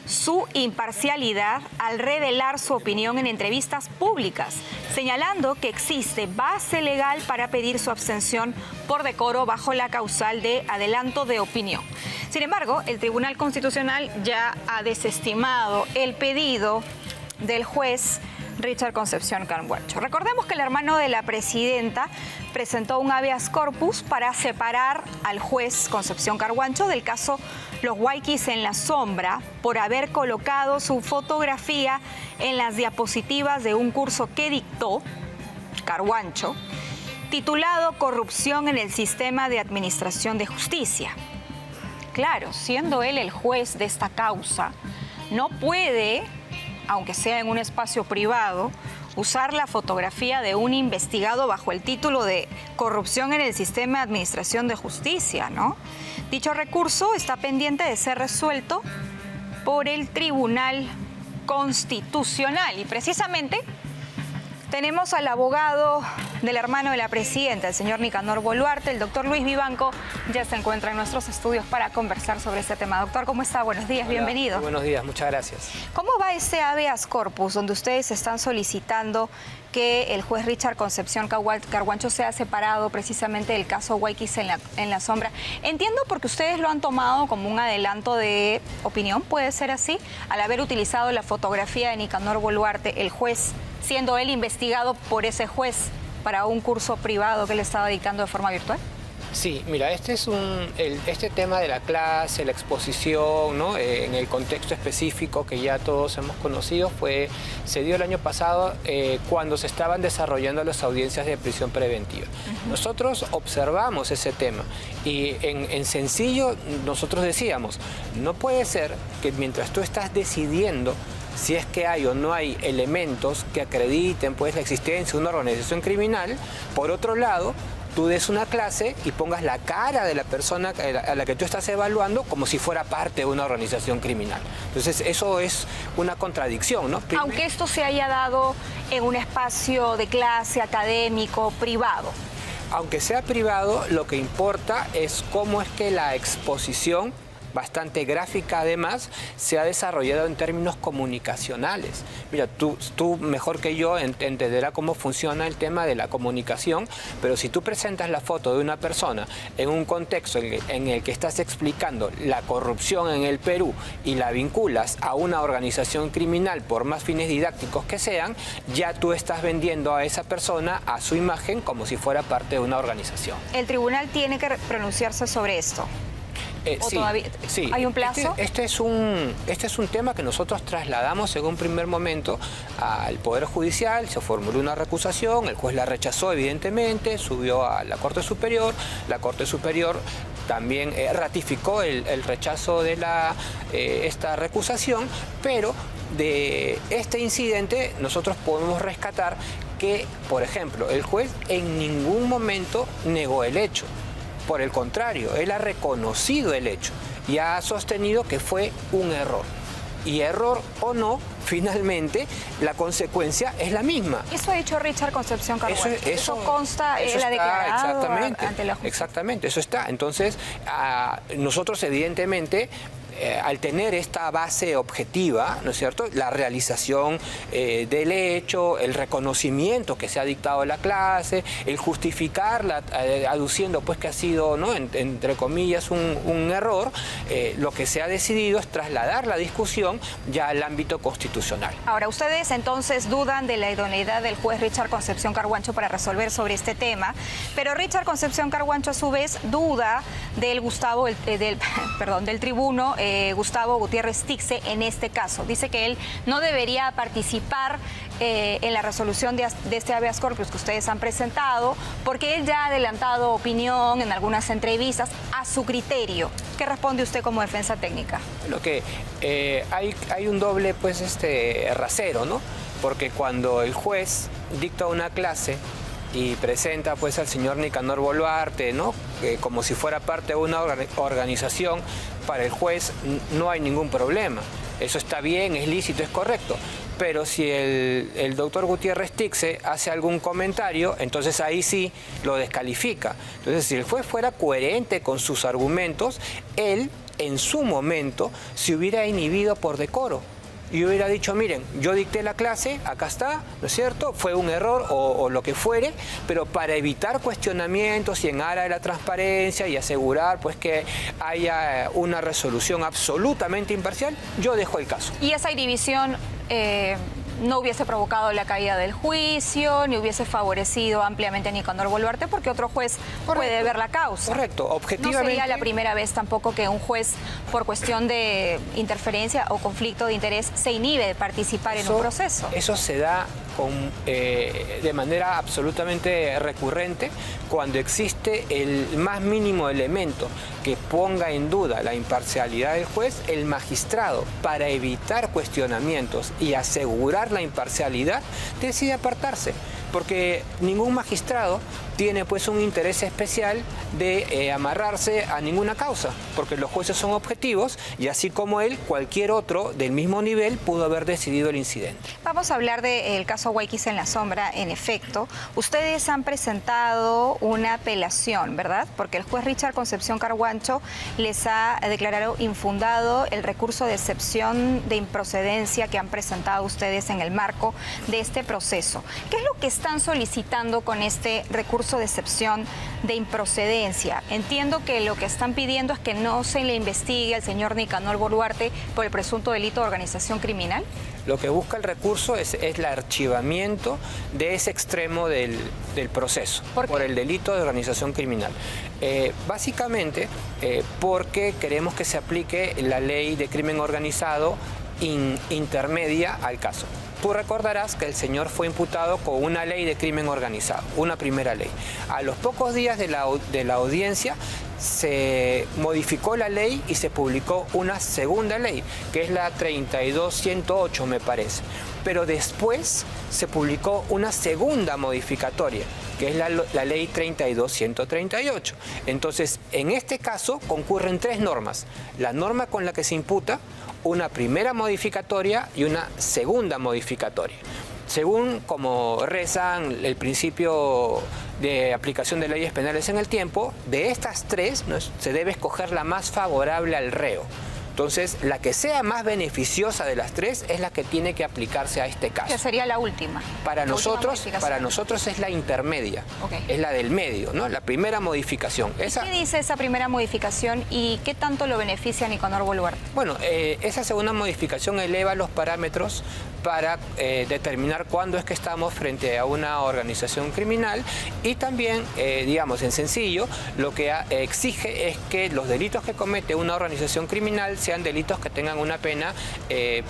su imparcialidad al revelar su opinión en entrevistas públicas, señalando que existe base legal para pedir su abstención por decoro bajo la causal de adelanto de opinión. Sin embargo, el Tribunal Constitucional ya ha desestimado el pedido del juez Richard Concepción Carhuancho. Recordemos que el hermano de la presidenta presentó un habeas corpus para separar al juez Concepción Carhuancho del caso Los Huayquis en la Sombra por haber colocado su fotografía en las diapositivas de un curso que dictó Carhuancho, titulado Corrupción en el Sistema de Administración de Justicia. Claro, siendo él el juez de esta causa, no puede, aunque sea en un espacio privado, usar la fotografía de un investigado bajo el título de corrupción en el sistema de administración de justicia, ¿no? Dicho recurso está pendiente de ser resuelto por el Tribunal Constitucional y precisamente tenemos al abogado del hermano de la presidenta, el señor Nicanor Boluarte, el doctor Luis Vivanco, ya se encuentra en nuestros estudios para conversar sobre este tema. Doctor, ¿cómo está? Buenos días, bienvenido. Buenos días, muchas gracias. ¿Cómo va ese habeas corpus donde ustedes están solicitando que el juez Richard Concepción Carhuancho sea separado precisamente del caso Huayquis en la Sombra? Entiendo porque ustedes lo han tomado como un adelanto de opinión, ¿puede ser así? Al haber utilizado la fotografía de Nicanor Boluarte, el juez, siendo él investigado por ese juez para un curso privado que le estaba dictando de forma virtual. Sí, mira, este tema de la clase, la exposición, ¿no? En el contexto específico que ya todos hemos conocido, se dio el año pasado cuando se estaban desarrollando las audiencias de prisión preventiva. Nosotros observamos ese tema y en sencillo nosotros decíamos, no puede ser que mientras tú estás decidiendo si es que hay o no hay elementos que acrediten pues la existencia de una organización criminal, por otro lado, tú des una clase y pongas la cara de la persona a la que tú estás evaluando como si fuera parte de una organización criminal. Entonces, eso es una contradicción, ¿no? Aunque esto se haya dado en un espacio de clase académico, privado. Aunque sea privado, lo que importa es cómo es que la exposición bastante gráfica además, se ha desarrollado en términos comunicacionales. Mira, tú mejor que yo entenderás cómo funciona el tema de la comunicación, pero si tú presentas la foto de una persona en un contexto en el que estás explicando la corrupción en el Perú y la vinculas a una organización criminal por más fines didácticos que sean, ya tú estás vendiendo a esa persona, a su imagen, como si fuera parte de una organización. ¿El tribunal tiene que pronunciarse sobre esto? ¿O Sí, todavía sí. hay un plazo? Este es un tema que nosotros trasladamos en un primer momento al Poder Judicial, se formuló una recusación, el juez la rechazó evidentemente, subió a la Corte Superior, la Corte Superior también ratificó el rechazo de esta recusación, pero de este incidente nosotros podemos rescatar que, por ejemplo, el juez en ningún momento negó el hecho. Por el contrario, él ha reconocido el hecho y ha sostenido que fue un error. Y error o no, finalmente, la consecuencia es la misma. Eso ha dicho Richard Concepción Carguancho. Eso consta, eso él ha declarado exactamente, ante la justicia. Exactamente, eso está. Entonces, nosotros evidentemente, al tener esta base objetiva, ¿no es cierto?, la realización del hecho, el reconocimiento que se ha dictado en la clase, el justificarla aduciendo pues que ha sido, ¿no?, entre comillas, un error, lo que se ha decidido es trasladar la discusión ya al ámbito constitucional. Ahora, ustedes entonces dudan de la idoneidad del juez Richard Concepción Carguancho para resolver sobre este tema, pero Richard Concepción Carguancho a su vez duda del del tribuno Gustavo Gutiérrez Tixe en este caso. Dice que él no debería participar en la resolución de este habeas corpus que ustedes han presentado, porque él ya ha adelantado opinión en algunas entrevistas a su criterio. ¿Qué responde usted como defensa técnica? Lo que hay un doble pues rasero, ¿no? Porque cuando el juez dicta una clase y presenta pues al señor Nicanor Boluarte, ¿no?, como si fuera parte de una organización, para el juez no hay ningún problema. Eso está bien, es lícito, es correcto. Pero si el doctor Gutiérrez Tixe hace algún comentario, entonces ahí sí lo descalifica. Entonces, si el juez fuera coherente con sus argumentos, él en su momento se hubiera inhibido por decoro. Y hubiera dicho, miren, yo dicté la clase, acá está, ¿no es cierto? Fue un error o lo que fuere, pero para evitar cuestionamientos y en aras de la transparencia y asegurar pues que haya una resolución absolutamente imparcial, yo dejo el caso. Y esa división no hubiese provocado la caída del juicio, ni hubiese favorecido ampliamente a Nicanor Boluarte, porque otro juez puede ver la causa. Correcto, objetivamente. No sería la primera vez tampoco que un juez, por cuestión de interferencia o conflicto de interés, se inhibe de participar en un proceso. Eso se da de manera absolutamente recurrente cuando existe el más mínimo elemento que ponga en duda la imparcialidad del juez. El magistrado, para evitar cuestionamientos y asegurar la imparcialidad, decide apartarse, porque ningún magistrado tiene pues un interés especial de amarrarse a ninguna causa, porque los jueces son objetivos y así como él, cualquier otro del mismo nivel pudo haber decidido el incidente. Vamos a hablar del caso Guayquis en la sombra. En efecto, ustedes han presentado una apelación, ¿verdad? Porque el juez Richard Concepción Carguancho les ha declarado infundado el recurso de excepción de improcedencia que han presentado ustedes en el marco de este proceso. ¿Qué es lo que están solicitando con este recurso de excepción de improcedencia? Entiendo que lo que están pidiendo es que no se le investigue al señor Nicanor Boluarte por el presunto delito de organización criminal. Lo que busca el recurso es el archivamiento de ese extremo del proceso, por el delito de organización criminal. Básicamente porque queremos que se aplique la ley de crimen organizado intermedia al caso. Tú recordarás que el señor fue imputado con una ley de crimen organizado, una primera ley. A los pocos días de la audiencia se modificó la ley y se publicó una segunda ley, que es la 32108, me parece. Pero después se publicó una segunda modificatoria, que es la ley 32138. Entonces, en este caso concurren tres normas. La norma con la que se imputa, una primera modificatoria y una segunda modificatoria. según como rezan el principio de aplicación de leyes penales en el tiempo, de estas tres, ¿no?, se debe escoger la más favorable al reo. Entonces, la que sea más beneficiosa de las tres es la que tiene que aplicarse a este caso. Que sería la última. Para nosotros es la intermedia, es la del medio, ¿no? La primera modificación. ¿Qué dice esa primera modificación y qué tanto lo beneficia a Nicanor Boluarte? Bueno, esa segunda modificación eleva los parámetros para determinar cuándo es que estamos frente a una organización criminal y también, digamos, en sencillo, lo que exige es que los delitos que comete una organización criminal sean delitos que tengan una pena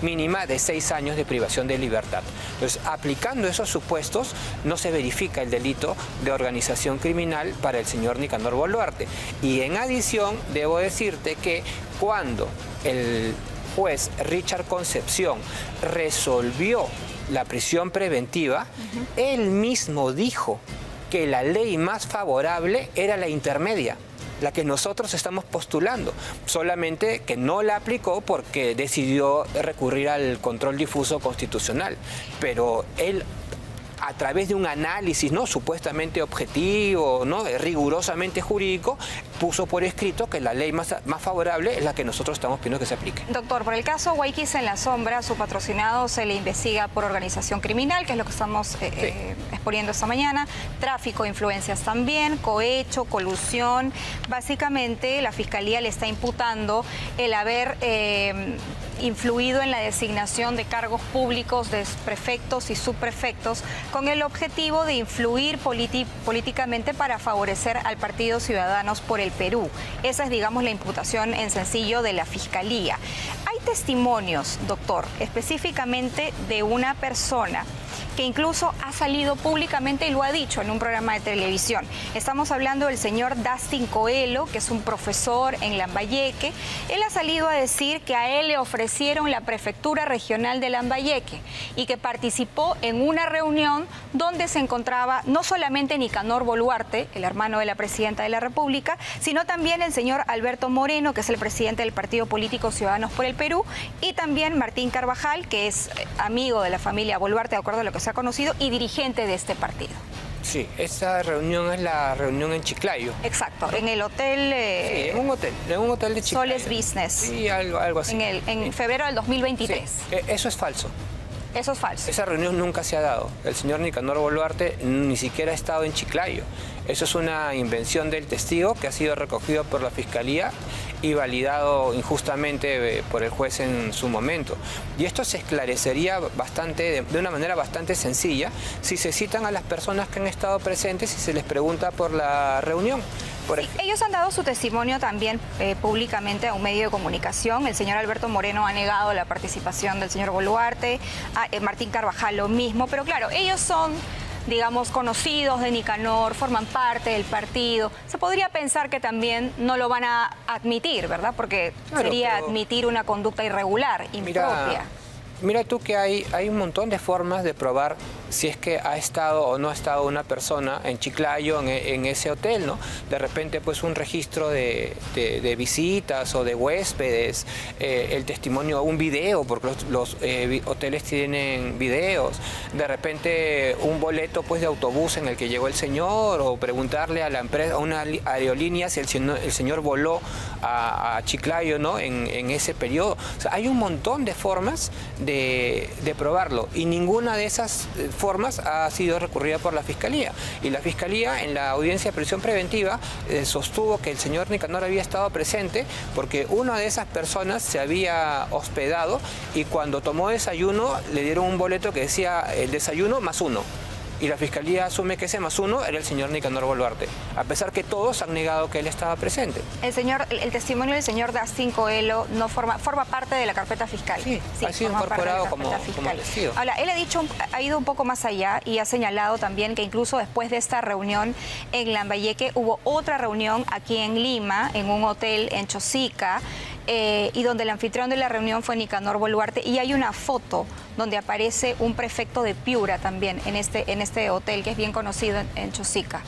mínima de 6 años de privación de libertad. Entonces, aplicando esos supuestos, no se verifica el delito de organización criminal para el señor Nicanor Boluarte. Y en adición, debo decirte que cuando el juez Richard Concepción resolvió la prisión preventiva, él mismo dijo que la ley más favorable era la intermedia, la que nosotros estamos postulando, solamente que no la aplicó porque decidió recurrir al control difuso constitucional, pero él, a través de un análisis, ¿no?, supuestamente objetivo, ¿no?, rigurosamente jurídico, puso por escrito que la ley más favorable es la que nosotros estamos pidiendo que se aplique. Doctor, por el caso Guayquis en la Sombra, su patrocinado se le investiga por organización criminal, que es lo que estamos exponiendo esta mañana, tráfico de influencias también, cohecho, colusión. Básicamente, la Fiscalía le está imputando el haber influido en la designación de cargos públicos de prefectos y subprefectos con el objetivo de influir políticamente para favorecer al Partido Ciudadanos por el Perú. Esa es, digamos, la imputación en sencillo de la Fiscalía. Hay testimonios, doctor, específicamente de una persona que incluso ha salido públicamente y lo ha dicho en un programa de televisión. Estamos hablando del señor Dustin Coelho, que es un profesor en Lambayeque. Él ha salido a decir que a él le ofrecieron la prefectura regional de Lambayeque y que participó en una reunión donde se encontraba no solamente Nicanor Boluarte, el hermano de la presidenta de la República, sino también el señor Alberto Moreno, que es el presidente del Partido Político Ciudadanos por el Perú, y también Martín Carvajal, que es amigo de la familia Boluarte, de acuerdo a lo que se ha conocido, y dirigente de este partido. Sí, esa reunión es la reunión en Chiclayo. Exacto, en el hotel... sí, en un hotel de Chiclayo. Soles Business. Sí, algo así. En febrero del 2023. Sí, eso es falso. Eso es falso. Esa reunión nunca se ha dado. El señor Nicanor Boluarte ni siquiera ha estado en Chiclayo. Eso es una invención del testigo que ha sido recogido por la Fiscalía y validado injustamente por el juez en su momento. Y esto se esclarecería de una manera bastante sencilla si se citan a las personas que han estado presentes y se les pregunta por la reunión. Sí, ellos han dado su testimonio también públicamente a un medio de comunicación. El señor Alberto Moreno ha negado la participación del señor Boluarte, Martín Carvajal lo mismo, pero claro, ellos son, digamos, conocidos de Nicanor, forman parte del partido. Se podría pensar que también no lo van a admitir, ¿verdad? Porque sería admitir una conducta irregular, impropia. Mira tú que hay un montón de formas de probar si es que ha estado o no ha estado una persona en Chiclayo, en ese hotel, ¿no? De repente, pues, un registro de visitas o de huéspedes, el testimonio, un video, porque los hoteles tienen videos, de repente un boleto, pues, de autobús en el que llegó el señor, o preguntarle a la empresa, a una aerolínea, si el señor voló a Chiclayo, ¿no?, en ese periodo. O sea, hay un montón de formas de probarlo, y ninguna de esas formas ha sido recurrida por la Fiscalía. Y la Fiscalía, en la audiencia de prisión preventiva, sostuvo que el señor Nicanor había estado presente porque una de esas personas se había hospedado y cuando tomó desayuno le dieron un boleto que decía el desayuno más 1. Y la Fiscalía asume que ese más 1 era el señor Nicanor Boluarte, a pesar que todos han negado que él estaba presente. El testimonio del señor Dustin Coelho no forma parte de la carpeta fiscal. Sí, ha sido incorporado como testigo. Ahora, él ha ido un poco más allá y ha señalado también que incluso después de esta reunión en Lambayeque hubo otra reunión aquí en Lima, en un hotel en Chosica, y donde el anfitrión de la reunión fue Nicanor Boluarte, y hay una foto donde aparece un prefecto de Piura también en este hotel que es bien conocido en Chosica.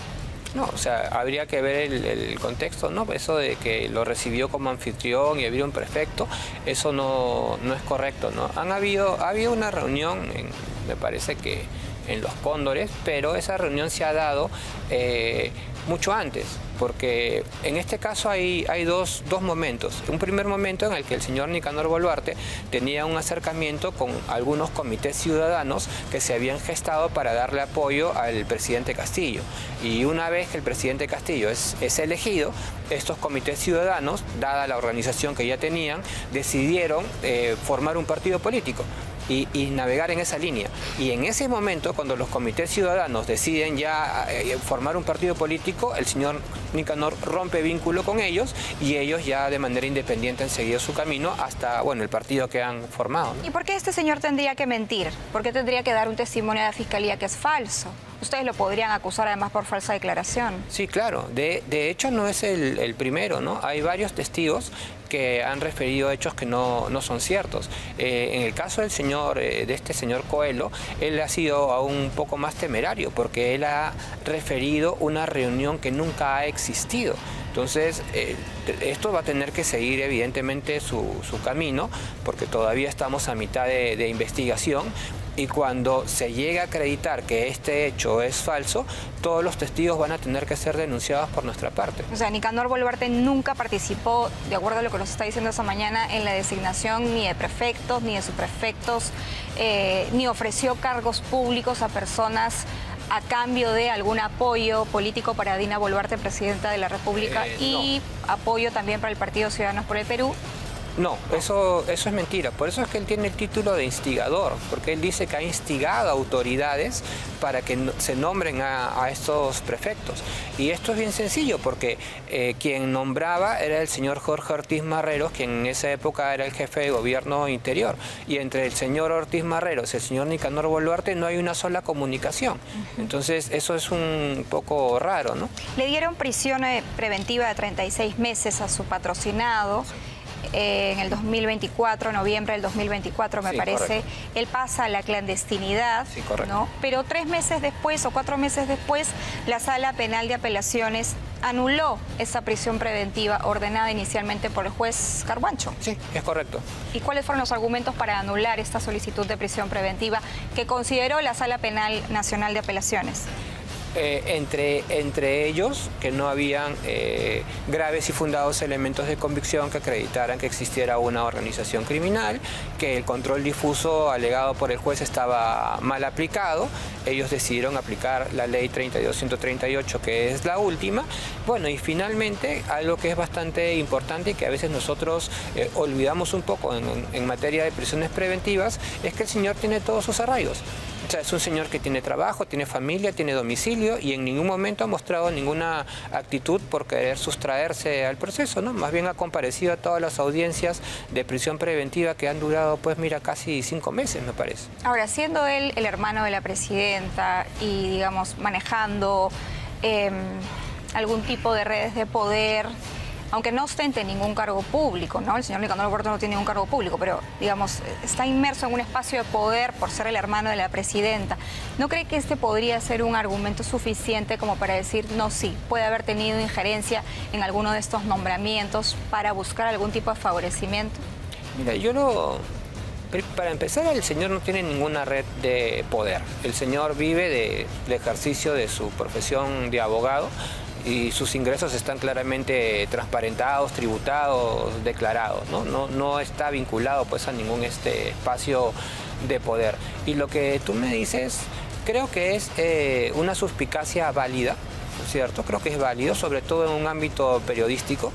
No, o sea, habría que ver el contexto, ¿no? Eso de que lo recibió como anfitrión y había un prefecto, eso no es correcto, ¿no? Ha habido una reunión me parece que en Los Cóndores, pero esa reunión se ha dado mucho antes, porque en este caso hay dos momentos. Un primer momento en el que el señor Nicanor Boluarte tenía un acercamiento con algunos comités ciudadanos que se habían gestado para darle apoyo al presidente Castillo. Y una vez que el presidente Castillo es elegido, estos comités ciudadanos, dada la organización que ya tenían, decidieron formar un partido político. Y navegar en esa línea. Y en ese momento, cuando los comités ciudadanos deciden ya formar un partido político, el señor Nicanor rompe vínculo con ellos y ellos ya de manera independiente han seguido su camino hasta, bueno, el partido que han formado, ¿no? ¿Y por qué este señor tendría que mentir? ¿Por qué tendría que dar un testimonio a la Fiscalía que es falso? Ustedes lo podrían acusar además por falsa declaración. Sí, claro. De hecho no es el primero, ¿no? Hay varios testigos que han referido hechos que no son ciertos. En el caso de este señor Coelho, él ha sido aún un poco más temerario porque él ha referido una reunión que nunca ha existido. Entonces, esto va a tener que seguir evidentemente su camino porque todavía estamos a mitad de investigación. Y cuando se llegue a acreditar que este hecho es falso, todos los testigos van a tener que ser denunciados por nuestra parte. O sea, Nicanor Boluarte nunca participó, de acuerdo a lo que nos está diciendo esta mañana, en la designación ni de prefectos, ni de subprefectos, ni ofreció cargos públicos a personas a cambio de algún apoyo político para Dina Boluarte, presidenta de la República, y apoyo también para el Partido Ciudadanos por el Perú. No, eso es mentira. Por eso es que él tiene el título de instigador, porque él dice que ha instigado a autoridades para que se nombren a estos prefectos. Y esto es bien sencillo, porque quien nombraba era el señor Jorge Ortiz Marreros, quien en esa época era el jefe de gobierno interior. Y entre el señor Ortiz Marreros y el señor Nicanor Boluarte no hay una sola comunicación. Entonces, eso es un poco raro, ¿no? Le dieron prisión preventiva de 36 meses a su patrocinado. En el 2024, noviembre del 2024 me parece, correcto. Él pasa a la clandestinidad, sí, ¿no? Pero 3 meses después o 4 meses después, la Sala Penal de Apelaciones anuló esa prisión preventiva ordenada inicialmente por el juez Carguancho. Sí, es correcto. ¿Y cuáles fueron los argumentos para anular esta solicitud de prisión preventiva que consideró la Sala Penal Nacional de Apelaciones? Entre ellos que no habían graves y fundados elementos de convicción que acreditaran que existiera una organización criminal, que el control difuso alegado por el juez estaba mal aplicado. Ellos decidieron aplicar la ley 32.138, que es la última. Bueno, y finalmente, algo que es bastante importante y que a veces nosotros olvidamos un poco en materia de prisiones preventivas, es que el señor tiene todos sus arraigos. O sea, es un señor que tiene trabajo, tiene familia, tiene domicilio y en ningún momento ha mostrado ninguna actitud por querer sustraerse al proceso, ¿no? Más bien ha comparecido a todas las audiencias de prisión preventiva que han durado, pues mira, casi 5 meses, me parece. Ahora, siendo él el hermano de la presidenta y, digamos, manejando algún tipo de redes de poder, aunque no ostente ningún cargo público, ¿no? El señor Nicanor Boluarte no tiene ningún cargo público, pero, digamos, está inmerso en un espacio de poder por ser el hermano de la presidenta. ¿No cree que este podría ser un argumento suficiente como para decir, no, sí, puede haber tenido injerencia en alguno de estos nombramientos para buscar algún tipo de favorecimiento? Mira, para empezar, el señor no tiene ninguna red de poder. El señor vive del ejercicio de su profesión de abogado, y sus ingresos están claramente transparentados, tributados, declarados, ¿no? No está vinculado pues a ningún espacio de poder. Y lo que tú me dices, creo que es una suspicacia válida, ¿cierto? Creo que es válido, sobre todo en un ámbito periodístico,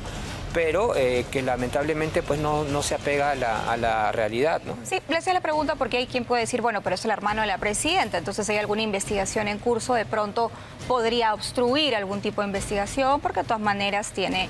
pero que lamentablemente pues no se apega a la realidad, ¿no? Sí, le hacía la pregunta porque hay quien puede decir, bueno, pero es el hermano de la presidenta, entonces hay alguna investigación en curso, de pronto podría obstruir algún tipo de investigación, porque de todas maneras tiene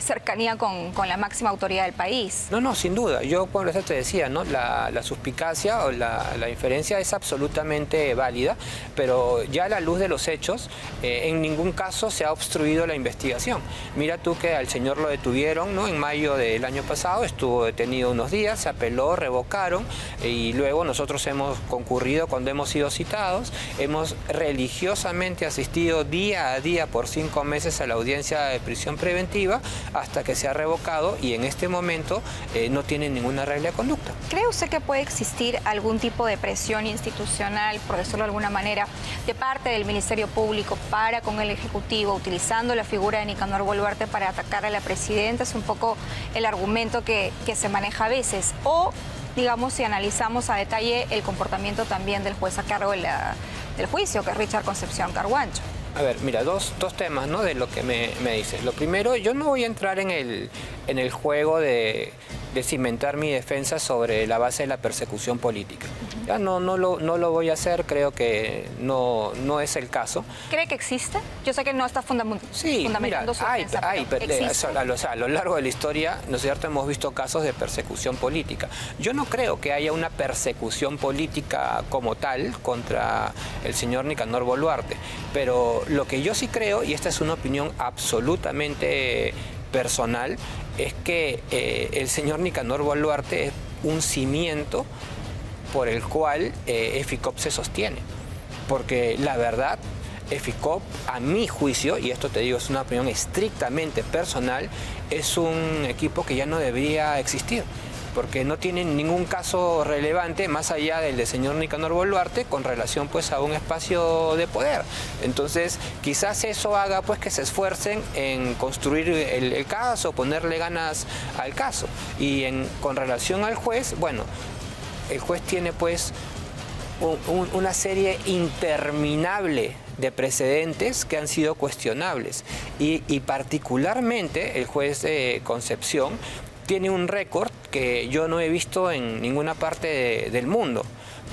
cercanía con la máxima autoridad del país. No, sin duda. Yo por eso te decía, ¿no? La suspicacia o la inferencia es absolutamente válida, pero ya a la luz de los hechos, en ningún caso se ha obstruido la investigación. Mira tú que al señor lo detuvieron, ¿no? En mayo del año pasado, estuvo detenido unos días, se apeló, revocaron, y luego nosotros hemos concurrido cuando hemos sido citados, hemos religiosamente asistido día a día por 5 meses a la audiencia de prisión preventiva, hasta que se ha revocado y en este momento no tiene ninguna regla de conducta. ¿Cree usted que puede existir algún tipo de presión institucional, por decirlo de alguna manera, de parte del Ministerio Público para con el Ejecutivo, utilizando la figura de Nicanor Boluarte para atacar a la presidenta? Es un poco el argumento que se maneja a veces. O, digamos, si analizamos a detalle el comportamiento también del juez a cargo del juicio, que es Richard Concepción Carguancho. A ver, mira, dos temas, ¿no?, de lo que me dices. Lo primero, yo no voy a entrar en el juego de cimentar mi defensa sobre la base de la persecución política. Ya no lo voy a hacer, creo que no es el caso. ¿Cree que existe? Yo sé que no está fundamentando su defensa, a lo largo de la historia, ¿no es cierto?, hemos visto casos de persecución política. Yo no creo que haya una persecución política como tal contra el señor Nicanor Boluarte, pero lo que yo sí creo, y esta es una opinión absolutamente personal, es que el señor Nicanor Boluarte es un cimiento por el cual EFICOP se sostiene. Porque la verdad, EFICOP, a mi juicio, y esto te digo es una opinión estrictamente personal, es un equipo que ya no debería existir, porque no tienen ningún caso relevante más allá del señor Nicanor Boluarte con relación pues a un espacio de poder. Entonces quizás eso haga pues que se esfuercen en construir el caso, ponerle ganas al caso. Y con relación al juez, bueno, el juez tiene pues una serie interminable de precedentes que han sido cuestionables y particularmente el juez Concepción tiene un récord que yo no he visto en ninguna parte del mundo.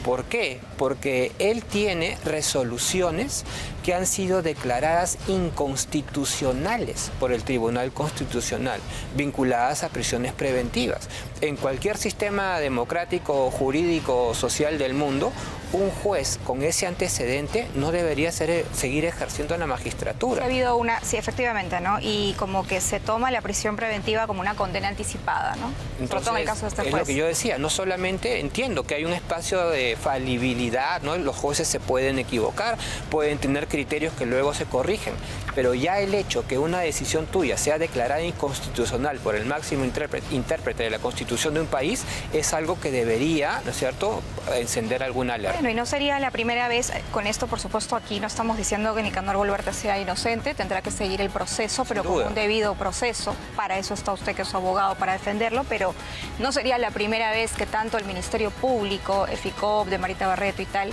¿Por qué? Porque él tiene resoluciones que han sido declaradas inconstitucionales por el Tribunal Constitucional, vinculadas a prisiones preventivas. En cualquier sistema democrático, jurídico, social del mundo, un juez con ese antecedente no debería seguir ejerciendo la magistratura. Ha habido sí, efectivamente, ¿no? Y como que se toma la prisión preventiva como una condena anticipada, ¿no? Entonces, en el caso de este es juez. lo que yo decía, no solamente entiendo que hay un espacio de falibilidad, ¿no? Los jueces se pueden equivocar, pueden tener criterios que luego se corrigen, pero ya el hecho que una decisión tuya sea declarada inconstitucional por el máximo intérprete de la Constitución de un país es algo que debería, ¿no es cierto?, encender alguna alerta. Bueno, y no sería la primera vez, con esto por supuesto aquí no estamos diciendo que Nicanor Boluarte sea inocente, tendrá que seguir el proceso, pero con un debido proceso, para eso está usted que es su abogado, para defenderlo, pero no sería la primera vez que tanto el Ministerio Público, EFICOP, de Marita Barreto y tal,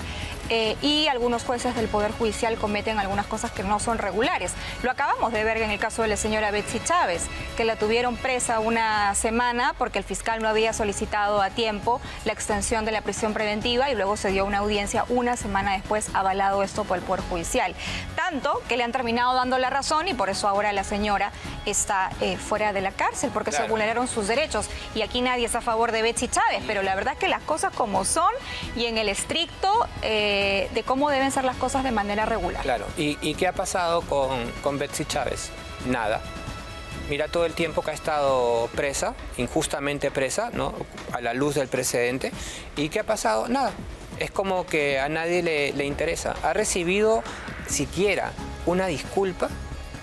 y algunos jueces del Poder Judicial cometen algunas cosas que no son regulares. Lo acabamos de ver en el caso de la señora Betsy Chávez, que la tuvieron presa una semana porque el fiscal no había solicitado a tiempo la extensión de la prisión preventiva y luego se dio una audiencia una semana después, avalado esto por el Poder Judicial. Tanto que le han terminado dando la razón y por eso ahora la señora está fuera de la cárcel, porque se vulneraron sus derechos. Y aquí nadie está a favor de Betsy Chávez, pero la verdad es que las cosas como son y en el estricto de cómo deben ser las cosas de manera regular. Claro, ¿y qué ha pasado con Betsy Chávez? Nada. Mira todo el tiempo que ha estado presa, injustamente presa, ¿no?, a la luz del precedente. ¿Y qué ha pasado? Nada. Es como que a nadie le interesa. ¿Ha recibido siquiera una disculpa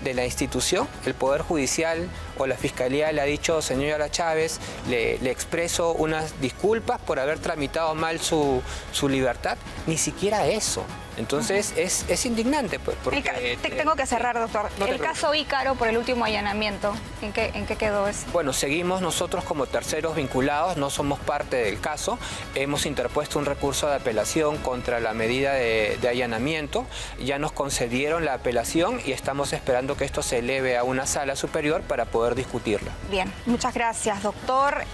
de la institución? El Poder Judicial o la Fiscalía le ha dicho, señora Chávez, le expreso unas disculpas por haber tramitado mal su libertad. Ni siquiera eso. Entonces es indignante. Porque, tengo que cerrar, doctor. El caso Ícaro por el último allanamiento, ¿en qué quedó eso? Bueno, seguimos nosotros como terceros vinculados, no somos parte del caso. Hemos interpuesto un recurso de apelación contra la medida de allanamiento. Ya nos concedieron la apelación y estamos esperando que esto se eleve a una sala superior para poder discutirla. Bien, muchas gracias, doctor.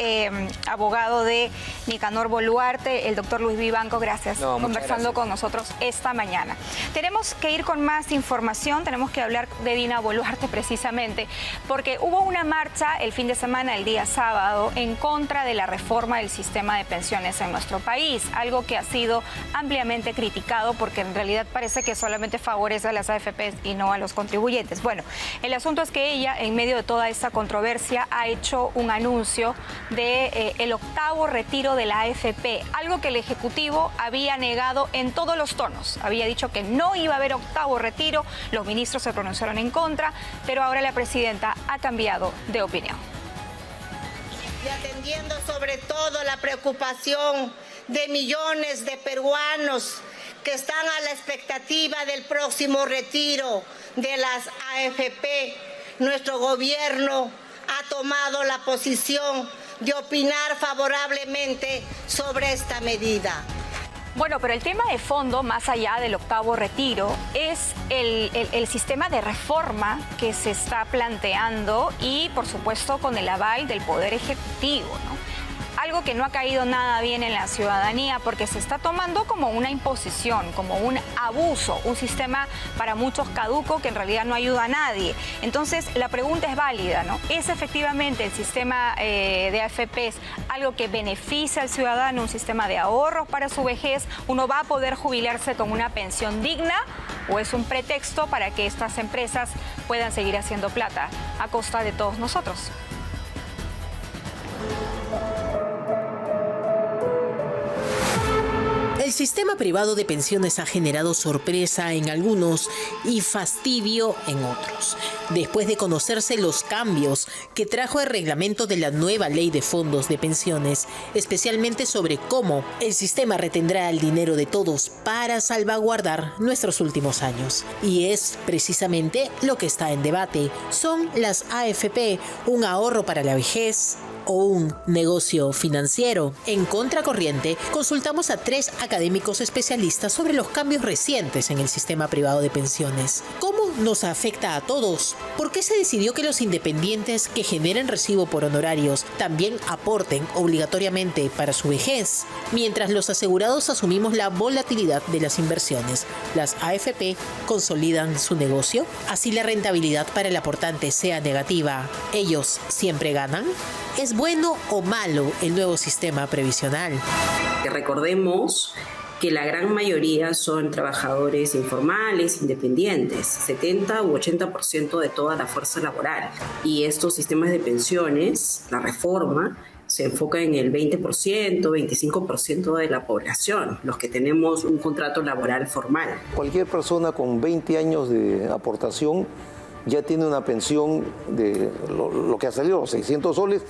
Abogado de Nicanor Boluarte, el doctor Luis Vivanco, gracias. Conversando con nosotros esta mañana. Tenemos que ir con más información, tenemos que hablar de Dina Boluarte precisamente, porque hubo una marcha el fin de semana, el día sábado, en contra de la reforma del sistema de pensiones en nuestro país, algo que ha sido ampliamente criticado porque en realidad parece que solamente favorece a las AFPs y no a los contribuyentes. Bueno, el asunto es que ella, en medio de toda esta controversia, ha hecho un anuncio de el octavo retiro de la AFP, algo que el Ejecutivo había negado en todos los tonos. ministros. Había dicho que no iba a haber octavo retiro, los ministros se pronunciaron en contra, pero ahora la presidenta ha cambiado de opinión. Y atendiendo sobre todo la preocupación de millones de peruanos que están a la expectativa del próximo retiro de las AFP, nuestro gobierno ha tomado la posición de opinar favorablemente sobre esta medida. Bueno, pero el tema de fondo, más allá del octavo retiro, es el sistema de reforma que se está planteando y, por supuesto, con el aval del Poder Ejecutivo, ¿no? Algo que no ha caído nada bien en la ciudadanía porque se está tomando como una imposición, como un abuso, un sistema para muchos caduco que en realidad no ayuda a nadie. Entonces, la pregunta es válida, ¿no? ¿Es efectivamente el sistema de AFPs algo que beneficia al ciudadano, un sistema de ahorros para su vejez? ¿Uno va a poder jubilarse con una pensión digna? ¿O es un pretexto para que estas empresas puedan seguir haciendo plata a costa de todos nosotros? El sistema privado de pensiones ha generado sorpresa en algunos y fastidio en otros. Después de conocerse los cambios que trajo el reglamento de la nueva ley de fondos de pensiones, especialmente sobre cómo el sistema retendrá el dinero de todos para salvaguardar nuestros últimos años. Y es precisamente lo que está en debate. ¿Son las AFP un ahorro para la vejez o un negocio financiero? En Contracorriente, consultamos a 3 académicos especialistas sobre los cambios recientes en el sistema privado de pensiones. ¿Cómo nos afecta a todos? ¿Por qué se decidió que los independientes que generen recibo por honorarios también aporten obligatoriamente para su vejez? Mientras los asegurados asumimos la volatilidad de las inversiones, ¿las AFP consolidan su negocio? Así la rentabilidad para el aportante sea negativa, ¿ellos siempre ganan? ¿Es bueno o malo el nuevo sistema previsional? Recordemos que la gran mayoría son trabajadores informales, independientes, 70 u 80% de toda la fuerza laboral. Y estos sistemas de pensiones, la reforma, se enfoca en el 20%, 25% de la población, los que tenemos un contrato laboral formal. Cualquier persona con 20 años de aportación ya tiene una pensión de lo que ha salido, 600 soles,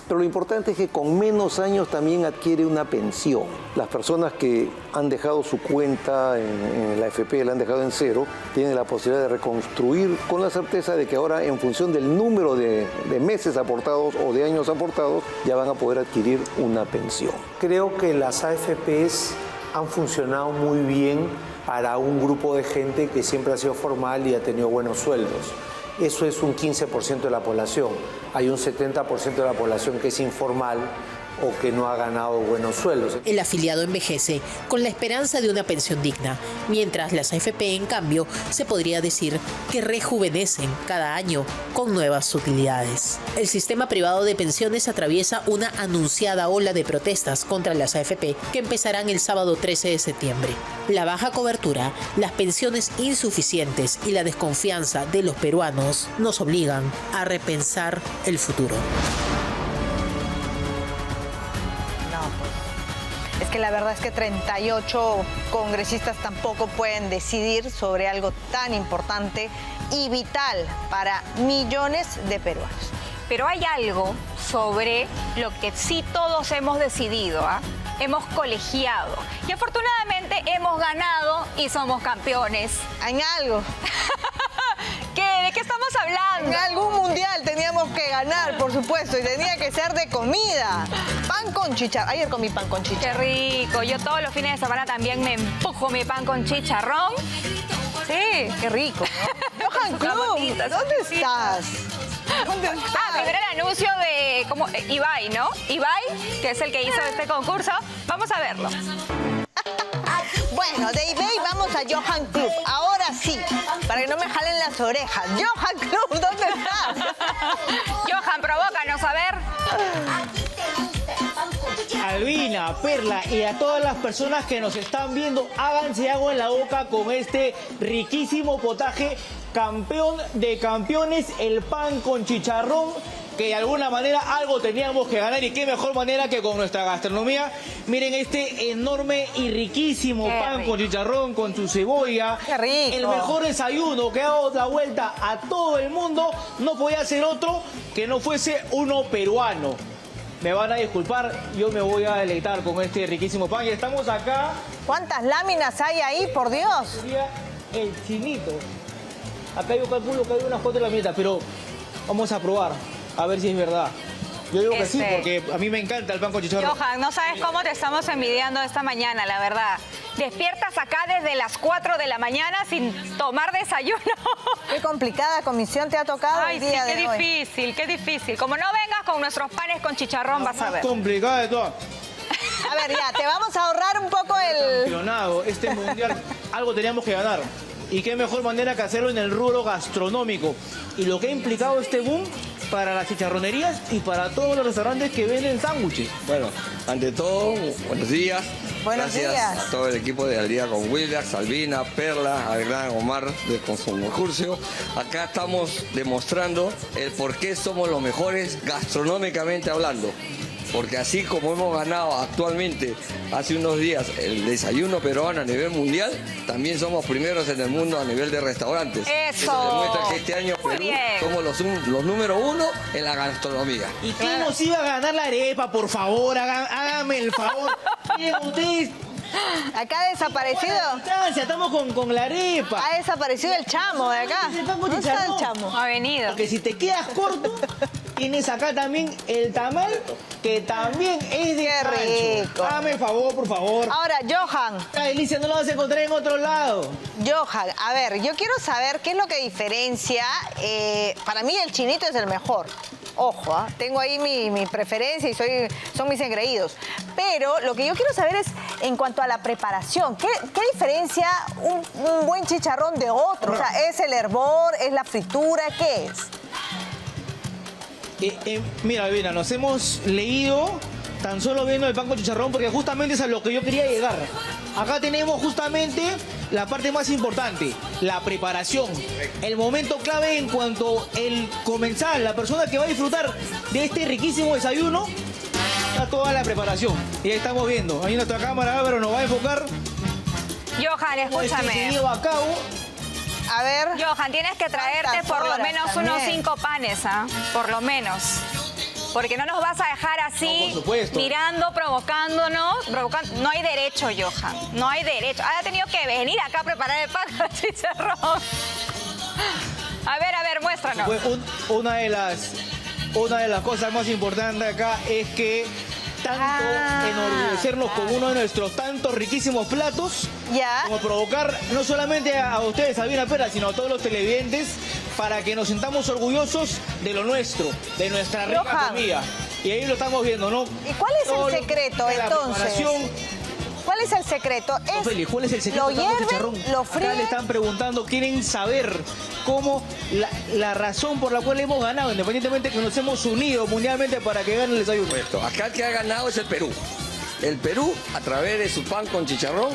pero lo importante es que con menos años también adquiere una pensión. Las personas que han dejado su cuenta en la AFP, la han dejado en cero, tienen la posibilidad de reconstruir con la certeza de que ahora, en función del número de meses aportados o de años aportados, ya van a poder adquirir una pensión. Creo que las AFPs han funcionado muy bien para un grupo de gente que siempre ha sido formal y ha tenido buenos sueldos. Eso es un 15% de la población. Hay un 70% de la población que es informal o que no ha ganado buenos sueldos. El afiliado envejece con la esperanza de una pensión digna, mientras las AFP, en cambio, se podría decir que rejuvenecen cada año con nuevas utilidades. El sistema privado de pensiones atraviesa una anunciada ola de protestas contra las AFP que empezarán el sábado 13 de septiembre. La baja cobertura, las pensiones insuficientes y la desconfianza de los peruanos nos obligan a repensar el futuro. Es que la verdad es que 38 congresistas tampoco pueden decidir sobre algo tan importante y vital para millones de peruanos. Pero hay algo sobre lo que sí todos hemos decidido, ¿ah? Hemos colegiado y afortunadamente hemos ganado y somos campeones. En algo. ¿De qué estamos hablando? En algún mundial teníamos que ganar, por supuesto, y tenía que ser de comida. Pan con chicharrón. Ayer comí pan con chicharrón. Qué rico. Yo todos los fines de semana también me empujo mi pan con chicharrón. Sí. Qué rico, ¿no? Johan Club, ¿dónde estás? ¿Dónde estás? Primero el anuncio de Ibai, ¿no? Ibai, que es el que hizo este concurso. Vamos a verlo. Bueno, de eBay vamos a Johan Club. Ahora sí, para que no me jalen las orejas. Johan Club, ¿dónde estás? Johan, provócanos, a ver. Albina, Perla y a todas las personas que nos están viendo, háganse agua en la boca con este riquísimo potaje, campeón de campeones, el pan con chicharrón, que de alguna manera algo teníamos que ganar y qué mejor manera que con nuestra gastronomía. Miren este enorme y riquísimo pan con chicharrón, con su cebolla. ¡Qué rico! El mejor desayuno que ha dado la vuelta a todo el mundo. No podía ser otro que no fuese uno peruano. Me van a disculpar, yo me voy a deleitar con este riquísimo pan. Y estamos acá. ¿Cuántas láminas hay ahí, por Dios? Sería el chinito. Acá yo calculo que hay unas 4 laminitas, pero vamos a probar, a ver si es verdad. Yo digo que sí, porque a mí me encanta el pan con chicharrón. Johan, no sabes cómo te estamos envidiando esta mañana, la verdad. Despiertas acá desde las 4 de la mañana sin tomar desayuno. Qué complicada comisión te ha tocado el día de hoy. Qué difícil, qué difícil. Como no vengas con nuestros panes con chicharrón, vas a ver. Complicada de todo. A ver, ya, te vamos a ahorrar un poco el... Campeonado, este mundial, algo teníamos que ganar. Y qué mejor manera que hacerlo en el rubro gastronómico. Y lo que ha implicado este boom para las chicharronerías y para todos los restaurantes que venden sándwiches. Bueno, ante todo, buenos días. Buenos Gracias días. a todo el equipo de Al Día con William, Salvina, Perla, al gran Omar de Consumo Curcio. Acá estamos demostrando el por qué somos los mejores gastronómicamente hablando. Porque así como hemos ganado actualmente, hace unos días, el desayuno peruano a nivel mundial, también somos primeros en el mundo a nivel de restaurantes. ¡Eso! Demuestra que este año Muy Perú bien. somos los número 1 en la gastronomía. ¿Y quién nos iba a ganar la arepa? Por favor, hágame el favor. Miren ustedes. Acá ha desaparecido. Estamos con la arepa. Ha desaparecido el chamo de acá. ¿Dónde está el chamo? Ha venido. Porque si te quedas corto, tienes acá también el tamal, que también es de Qué rico. Hágame el favor, por favor. Ahora, Johan. Esta delicia no la vas a encontrar en otro lado. Johan, a ver, yo quiero saber qué es lo que diferencia. Para mí el chinito es el mejor. Ojo, tengo ahí mi preferencia y son mis engreídos. Pero lo que yo quiero saber es en cuanto a la preparación. ¿Qué diferencia un buen chicharrón de otro? O sea, ¿es el hervor? ¿Es la fritura? ¿Qué es? Mira, Albina, nos hemos leído tan solo viendo el pan con chicharrón porque justamente es a lo que yo quería llegar. Acá tenemos justamente la parte más importante, la preparación. El momento clave en cuanto el comensal, la persona que va a disfrutar de este riquísimo desayuno, está toda la preparación. Y ahí estamos viendo. Ahí nuestra cámara, Álvaro, nos va a enfocar. Johan, escúchame. Se lleva a cabo. A ver. Johan, tienes que traerte por lo menos unos 5 panes, ¿ah? Por lo menos. Porque no nos vas a dejar así, mirando, provocándonos. No hay derecho, Johan. No hay derecho. Ha tenido que venir acá a preparar el pan con chicharrón. A ver, muéstranos. Una de las cosas más importantes acá es que tanto enorgullecernos con uno de nuestros tantos riquísimos platos, como provocar no solamente a ustedes, a Albina Perla, sino a todos los televidentes, para que nos sintamos orgullosos de lo nuestro, de nuestra rica comida. Y ahí lo estamos viendo, ¿no? ¿Y cuál es el secreto, entonces? ¿Cuál es el secreto? Félix, ¿cuál es el secreto? Lo hierven, lo fríen. Acá le están preguntando, quieren saber cómo la razón por la cual hemos ganado, independientemente que nos hemos unido mundialmente para que gane el desayuno. Acá el que ha ganado es el Perú. El Perú, a través de su pan con chicharrón,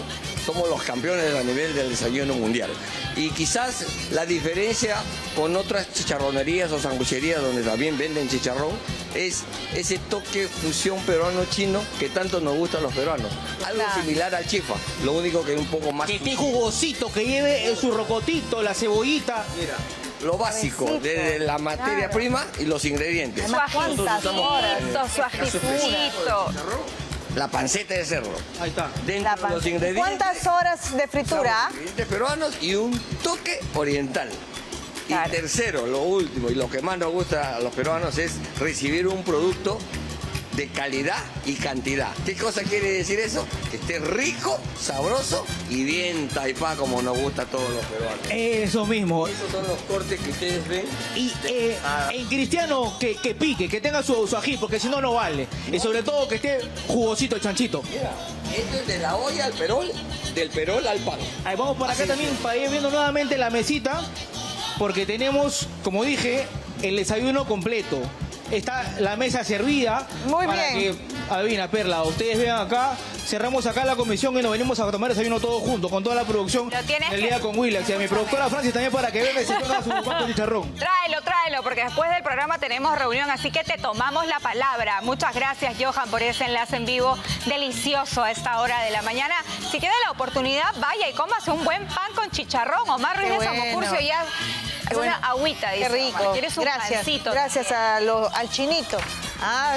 somos los campeones a nivel del desayuno mundial. Y quizás la diferencia con otras chicharronerías o sangucherías donde también venden chicharrón es ese toque fusión peruano-chino que tanto nos gusta a los peruanos. Algo similar al chifa, lo único que es un poco más... Que esté jugosito, que lleve su rocotito, la cebollita. Mira, lo básico, desde la materia prima y los ingredientes. Su ajicito. La panceta de cerdo. Ahí está. Dentro de los ingredientes. ¿Cuántas horas de fritura? Ingredientes peruanos y un toque oriental. Y tercero, lo último, y lo que más nos gusta a los peruanos es recibir un producto de calidad y cantidad. ¿Qué cosa quiere decir eso? Que esté rico, sabroso y bien taipá como nos gusta a todos los peruanos. Eso mismo. Esos son los cortes que ustedes ven. Y en cristiano que pique, que tenga su ají, porque si no, no vale. Y sobre todo que esté jugosito el chanchito. Mira, esto es de la olla al perol, del perol al pan. Ahí vamos para acá también, para ir viendo nuevamente la mesita, porque tenemos, como dije, el desayuno completo. Está la mesa servida. Muy para bien. que, Albina, Perla, ustedes vean acá, cerramos acá la comisión y nos venimos a tomar desayuno todos juntos, con toda la producción del día con Willax y a mi productora Francis también para que vean que se ponga su pan con chicharrón. Tráelo, porque después del programa tenemos reunión, así que te tomamos la palabra. Muchas gracias, Johan, por ese enlace en vivo delicioso a esta hora de la mañana. Si tiene la oportunidad, vaya y cómase un buen pan con chicharrón. Omar Ruiz de Samocurcio ya es una agüita, dice. Qué rico. Omar. ¿Quieres un pancito? Gracias al chinito.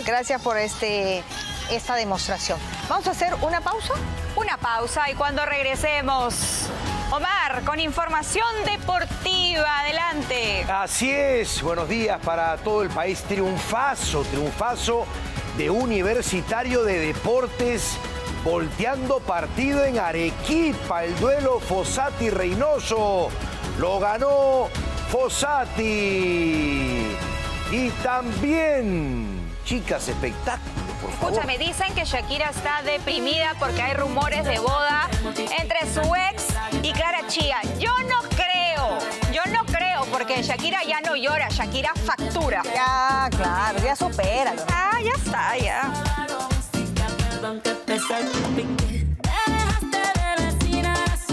Gracias por esta demostración. ¿Vamos a hacer una pausa? Una pausa y cuando regresemos, Omar, con información deportiva. Adelante. Así es. Buenos días para todo el país. Triunfazo de Universitario de Deportes, volteando partido en Arequipa. El duelo Fossati-Reynoso lo ganó Fossati. Y también, chicas, espectáculo. Escúchame, dicen que Shakira está deprimida porque hay rumores de boda entre su ex y Clara Chía. Yo no creo, porque Shakira ya no llora, Shakira factura. Ya, claro, ya supéralo. Ya está, ya.